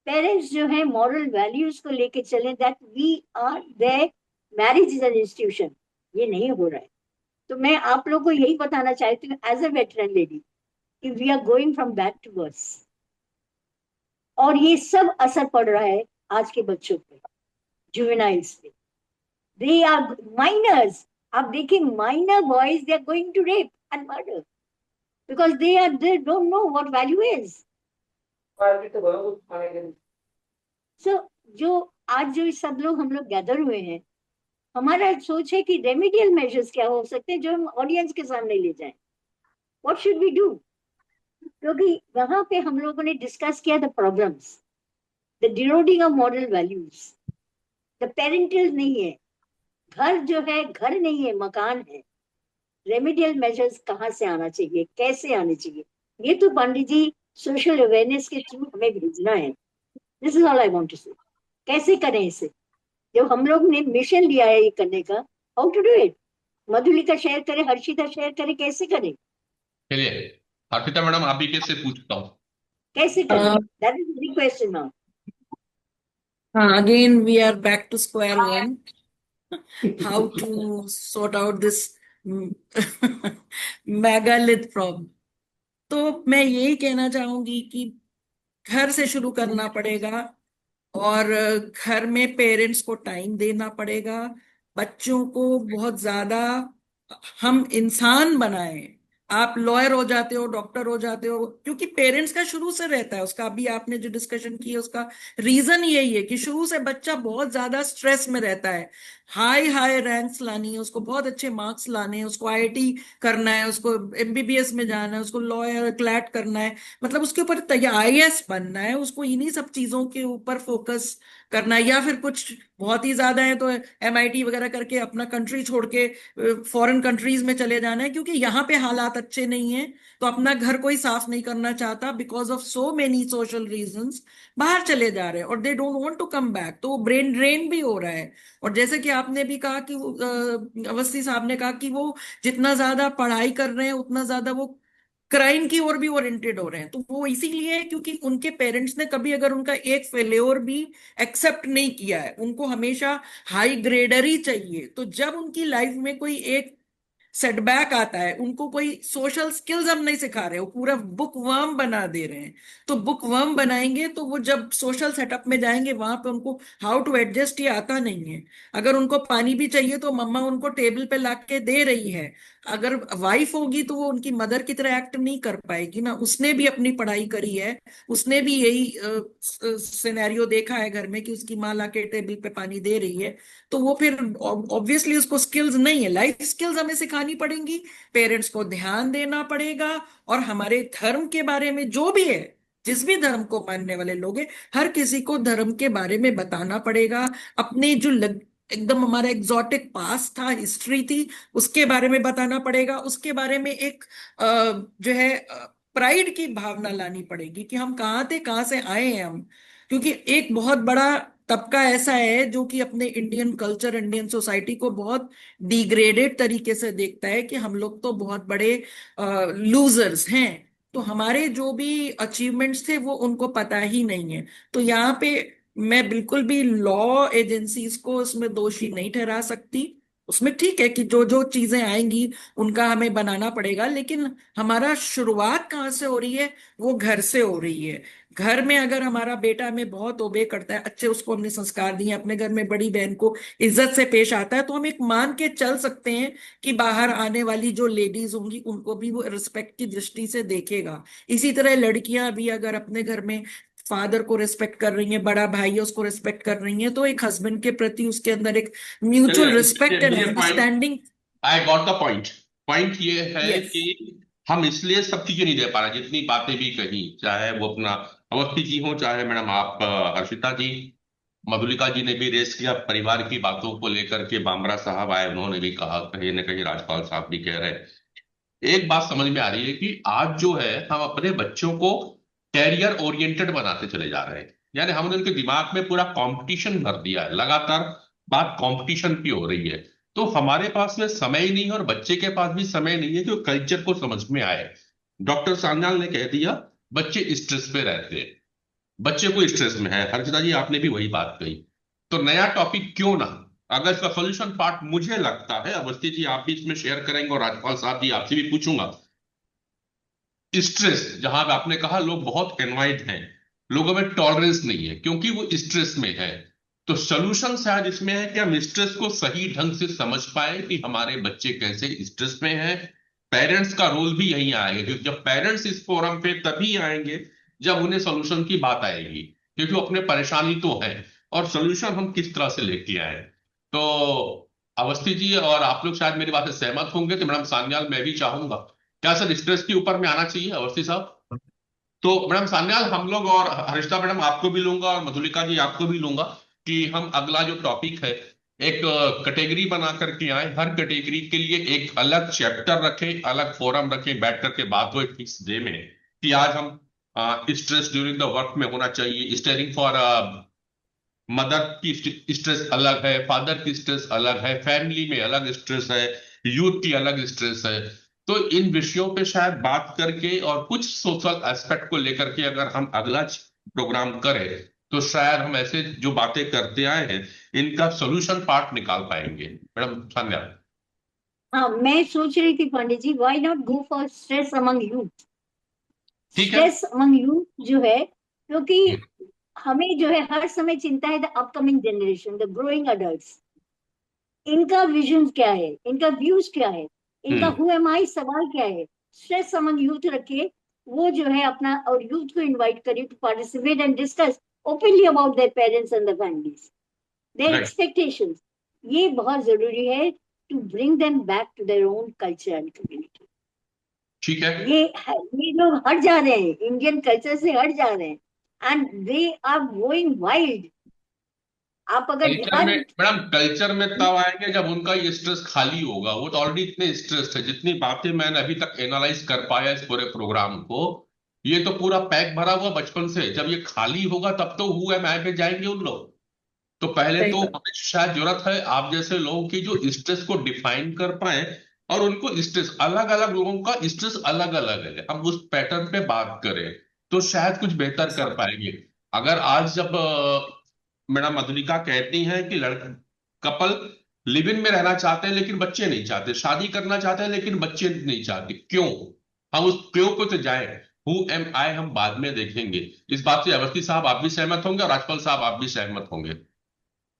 पेरेंट्स जो है मॉरल वैल्यूज को लेके चलें that we are there, marriage is an institution, ये नहीं हो रहा है। तो मैं आप लोगों को यही बताना चाहती हूँ एज अ वेटरन लेडी कि we are going from bad to worse, और ये सब असर पड़ रहा है आज के बच्चों पे, जुवेनाइल्स पे। दे आर माइनर्स, आप देखिए minor boys they are going to rape and murder because they don't know what value is. So जो आज जो सब लोग हम लोग गैदर हुए हैं, हमारा सोच है कि रेमेडियल मेजर्स क्या हो सकते हैं जो हम ऑडियंस के सामने ले जाएं। What should we do? क्योंकि वहां पे हम लोगों ने डिस्कस किया the problems, the deroding of moral values, the parental नहीं है, घर जो है घर नहीं है, मकान है। रेमेडियल मेजर्स कहाँ से आना चाहिए, कैसे आने चाहिए, ये तो पंडित जी सोशल अवेयरनेस के थ्रू हमें भेजना है। This is all I want to say. कैसे करें इसे? जब हम लोग ने मिशन लिया है ये करने का, how to do it? Madhulika share करे, हर्षिता शेयर करे, कैसे करें? चलिए हर्षिता मैडम आप ही के से पूछता हूँ। कैसे करें? That is the question now. हाँ, again we are back to square one. How to sort out this megalith problem. तो मैं यही कहना चाहूंगी कि घर से शुरू करना पड़ेगा, और घर में पेरेंट्स को टाइम देना पड़ेगा, बच्चों को बहुत ज्यादा हम इंसान बनाएं। आप लॉयर हो जाते हो, डॉक्टर हो जाते हो, क्योंकि पेरेंट्स का शुरू से रहता है, उसका अभी आपने जो डिस्कशन की है उसका रीजन यही है कि शुरू से बच्चा बहुत ज्यादा स्ट्रेस में रहता है। हाई हाई रैंक्स लानी है उसको, बहुत अच्छे मार्क्स लाने हैं उसको, आईआईटी करना है उसको, एमबीबीएस में जाना है उसको, लॉयर क्लैट करना है, मतलब उसके ऊपर आईएएस बनना है उसको, इन्हीं सब चीजों के ऊपर फोकस करना है। या फिर कुछ बहुत ही ज्यादा है तो एमआईटी वगैरह करके अपना कंट्री छोड़ के फॉरेन कंट्रीज में चले जाना है, क्योंकि यहाँ पे हालात अच्छे नहीं है, तो अपना घर कोई साफ नहीं करना चाहता, because of so many social reasons बाहर चले जा रहे हैं, और they don't want to come back, तो ब्रेन ड्रेन भी हो रहा है। और जैसे कि आपने भी कहा कि अवस्थी साहब ने कहा कि वो जितना ज्यादा पढ़ाई कर रहे हैं उतना ज्यादा वो क्राइम की ओर भी ओरिएंटेड हो रहे हैं। तो वो इसीलिए है क्योंकि उनके पेरेंट्स ने कभी अगर उनका एक फेल्योर भी एक्सेप्ट नहीं किया है, उनको हमेशा हाई ग्रेडर ही चाहिए। तो जब उनकी लाइफ में कोई एक सेटबैक आता है, उनको कोई सोशल स्किल्स हम नहीं सिखा रहे, वो पूरा बुक वर्म बना दे रहे हैं। तो बुक वर्म बनाएंगे तो वो जब सोशल सेटअप में जाएंगे वहां पे उनको हाउ टू एडजस्ट ये आता नहीं है। अगर उनको पानी भी चाहिए तो मम्मा उनको टेबल पे ला के दे रही है। अगर वाइफ होगी तो वो उनकी मदर की तरह एक्ट नहीं कर पाएगी ना, उसने भी अपनी पढ़ाई करी है, उसने भी यही सिनेरियो देखा है घर में कि उसकी माँ ला के टेबल पे पानी दे रही है। तो वो फिर ऑब्वियसली उसको स्किल्स नहीं है, लाइफ स्किल्स हमें सिखानी पड़ेंगी, पेरेंट्स को ध्यान देना पड़ेगा, और हमारे धर्म के बारे में जो भी है, जिस भी धर्म को मानने वाले लोग हैं, हर किसी को धर्म के बारे में बताना पड़ेगा। अपने जो एकदम हमारा एग्जॉटिक पास्ट था, हिस्ट्री थी, उसके बारे में बताना पड़ेगा। उसके बारे में एक जो है प्राइड की भावना लानी पड़ेगी कि हम कहाँ थे, कहाँ से आए हैं हम। क्योंकि एक बहुत बड़ा तबका ऐसा है जो कि अपने इंडियन कल्चर, इंडियन सोसाइटी को बहुत डिग्रेडेड तरीके से देखता है कि हम लोग तो बहुत बड़े लूजर्स हैं, तो हमारे जो भी अचीवमेंट्स थे वो उनको पता ही नहीं है। तो यहाँ पे मैं बिल्कुल भी लॉ एजेंसीज को उसमें दोषी नहीं ठहरा सकती। उसमें ठीक है कि जो जो चीजें आएंगी उनका हमें बनाना पड़ेगा, लेकिन हमारा शुरुआत कहाँ से हो रही है? वो घर से हो रही है। घर में अगर हमारा बेटा हमें बहुत ओबे करता है, अच्छे उसको हमने संस्कार दिए, अपने घर में बड़ी बहन को इज्जत से पेश आता है, तो हम एक मान के चल सकते हैं कि बाहर आने वाली जो लेडीज होंगी उनको भी वो रिस्पेक्ट की दृष्टि से देखेगा। इसी तरह लड़कियां भी अगर अपने घर में फादर को रिस्पेक्ट कर रही हैं, बड़ा भाई है उसको रिस्पेक्ट कर रही हैं, तो एक हस्बैंड के प्रति उसके अंदर एक mutual respect and understanding. I got the point. Point ये है Yes. कि हम इसलिए सब चीजें नहीं दे पा रहे, जितनी बातें भी कही, चाहे वो अपना अवस्थी जी हो, चाहे मैडम आप हर्षिता जी, मधुलिका जी ने भी रेस किया, परिवार की बातों को लेकर के बामरा साहब आए, उन्होंने भी कहा, कहीं ना कहीं राजपाल साहब भी कह रहे हैं। एक बात समझ में आ रही है कि आज जो है हम अपने बच्चों को कैरियर ओरिएंटेड बनाते चले जा रहे हैं, यानी हमने उनके दिमाग में पूरा कंपटीशन भर दिया है, लगातार बात कंपटीशन की हो रही है। तो हमारे पास में समय ही नहीं है और बच्चे के पास भी समय नहीं है कि वो कल्चर को समझ में आए। डॉक्टर सान्याल ने कह दिया, बच्चे स्ट्रेस पे रहते हैं, बच्चे को स्ट्रेस में है। हर्षिता जी आपने भी वही बात कही, तो नया टॉपिक क्यों ना, अगर इसका सोल्यूशन पार्ट मुझे लगता है, अवस्थी जी आप भी इसमें शेयर करेंगे और राजपाल साहब जी आपसे भी पूछूंगा, स्ट्रेस, जहां पे आपने कहा लोग बहुत एनवाइड हैं, लोगों में टॉलरेंस नहीं है क्योंकि वो स्ट्रेस में है, तो सोल्यूशन शायद इसमें है कि हम स्ट्रेस को सही ढंग से समझ पाए कि हमारे बच्चे कैसे स्ट्रेस में हैं। पेरेंट्स का रोल भी यहीं आएगा, क्योंकि जब पेरेंट्स इस फोरम पे तभी आएंगे जब उन्हें सोल्यूशन की बात आएगी, क्योंकि वो अपने परेशानी तो है और सोल्यूशन हम किस तरह से लेके आए। तो अवस्थी जी और आप लोग शायद मेरी बात से सहमत होंगे, तो मैडम सान्याल मैं भी चाहूंगा, क्या सर स्ट्रेस के ऊपर में आना चाहिए अवस्थी साहब? तो मैडम सान्याल हम लोग, और हरिष्ठा मैडम आपको भी लूंगा और मधुलिका जी आपको भी लूंगा, कि हम अगला जो टॉपिक है एक कैटेगरी बना करके आए, हर कैटेगरी के लिए एक अलग चैप्टर रखें, अलग फोरम रखें, बैठ करके बात हो एक फिक्स डे में कि आज हम स्ट्रेस ड्यूरिंग द वर्क में होना चाहिए, स्टेरिंग फॉर मदर की स्ट्रेस अलग है, फादर की स्ट्रेस अलग है, फैमिली में अलग स्ट्रेस है, यूथ की अलग स्ट्रेस है। तो इन विषयों पे शायद बात करके और कुछ सोशल एस्पेक्ट को लेकर के अगर हम अगला प्रोग्राम करें तो शायद हम ऐसे जो बातें करते आए हैं इनका सोल्यूशन पार्ट निकाल पाएंगे। मैडम सान्या। हाँ, मैं सोच रही थी Pandit ji, why not go for stress among youth. ठीक है। स्ट्रेस अमंग यूथ जो है, क्योंकि हमें जो है हर समय चिंता है the upcoming generation, the growing adults, इनका विजन क्या है, इनका व्यूज क्या है, इनका हम्म। हु एम आई सवाल क्या है। स्ट्रेस अमंग यूथ रखे, वो जो है अपना, और यूथ को इनवाइट करे to participate and discuss openly about their parents and the families, their right. Expectations. ये बहुत जरूरी है to bring them back to their own culture and community. ठीक है। ये लोग हट जा रहे हैं, इंडियन कल्चर से हट जा रहे हैं, and they are going wild. आप अगर कल्चर में हर, मैडम, कल्चर में तब आएंगे जब उनका ये स्ट्रेस खाली होगा। वो तो ऑलरेडी इतने स्ट्रेस है, जितनी बातें मैंने अभी तक एनालाइज कर पाया इस पूरे प्रोग्राम को, ये तो पूरा पैक भरा हुआ बचपन से। जब ये खाली होगा तब तो हु एम आई पे जाएंगे उन लोग। तो पहले सही तो बात। हमें शायद जरूरत है आप जैसे लोगों की जो स्ट्रेस को डिफाइन कर पाए, और उनको स्ट्रेस, अलग अलग लोगों का स्ट्रेस अलग अलग है, हम उस पैटर्न पे बात करें तो शायद कुछ बेहतर कर पाएंगे। अगर आज जब मैडम मधुलिका कहती हैं कि कपल लिव इन में रहना चाहते हैं लेकिन बच्चे नहीं चाहते, शादी करना चाहते हैं लेकिन बच्चे नहीं चाहते, क्यों? हम उस क्यों को तो जाए, हु एम आई हम बाद में देखेंगे। इस बात से अवस्थी साहब आप भी सहमत होंगे और राजपाल साहब आप भी सहमत होंगे।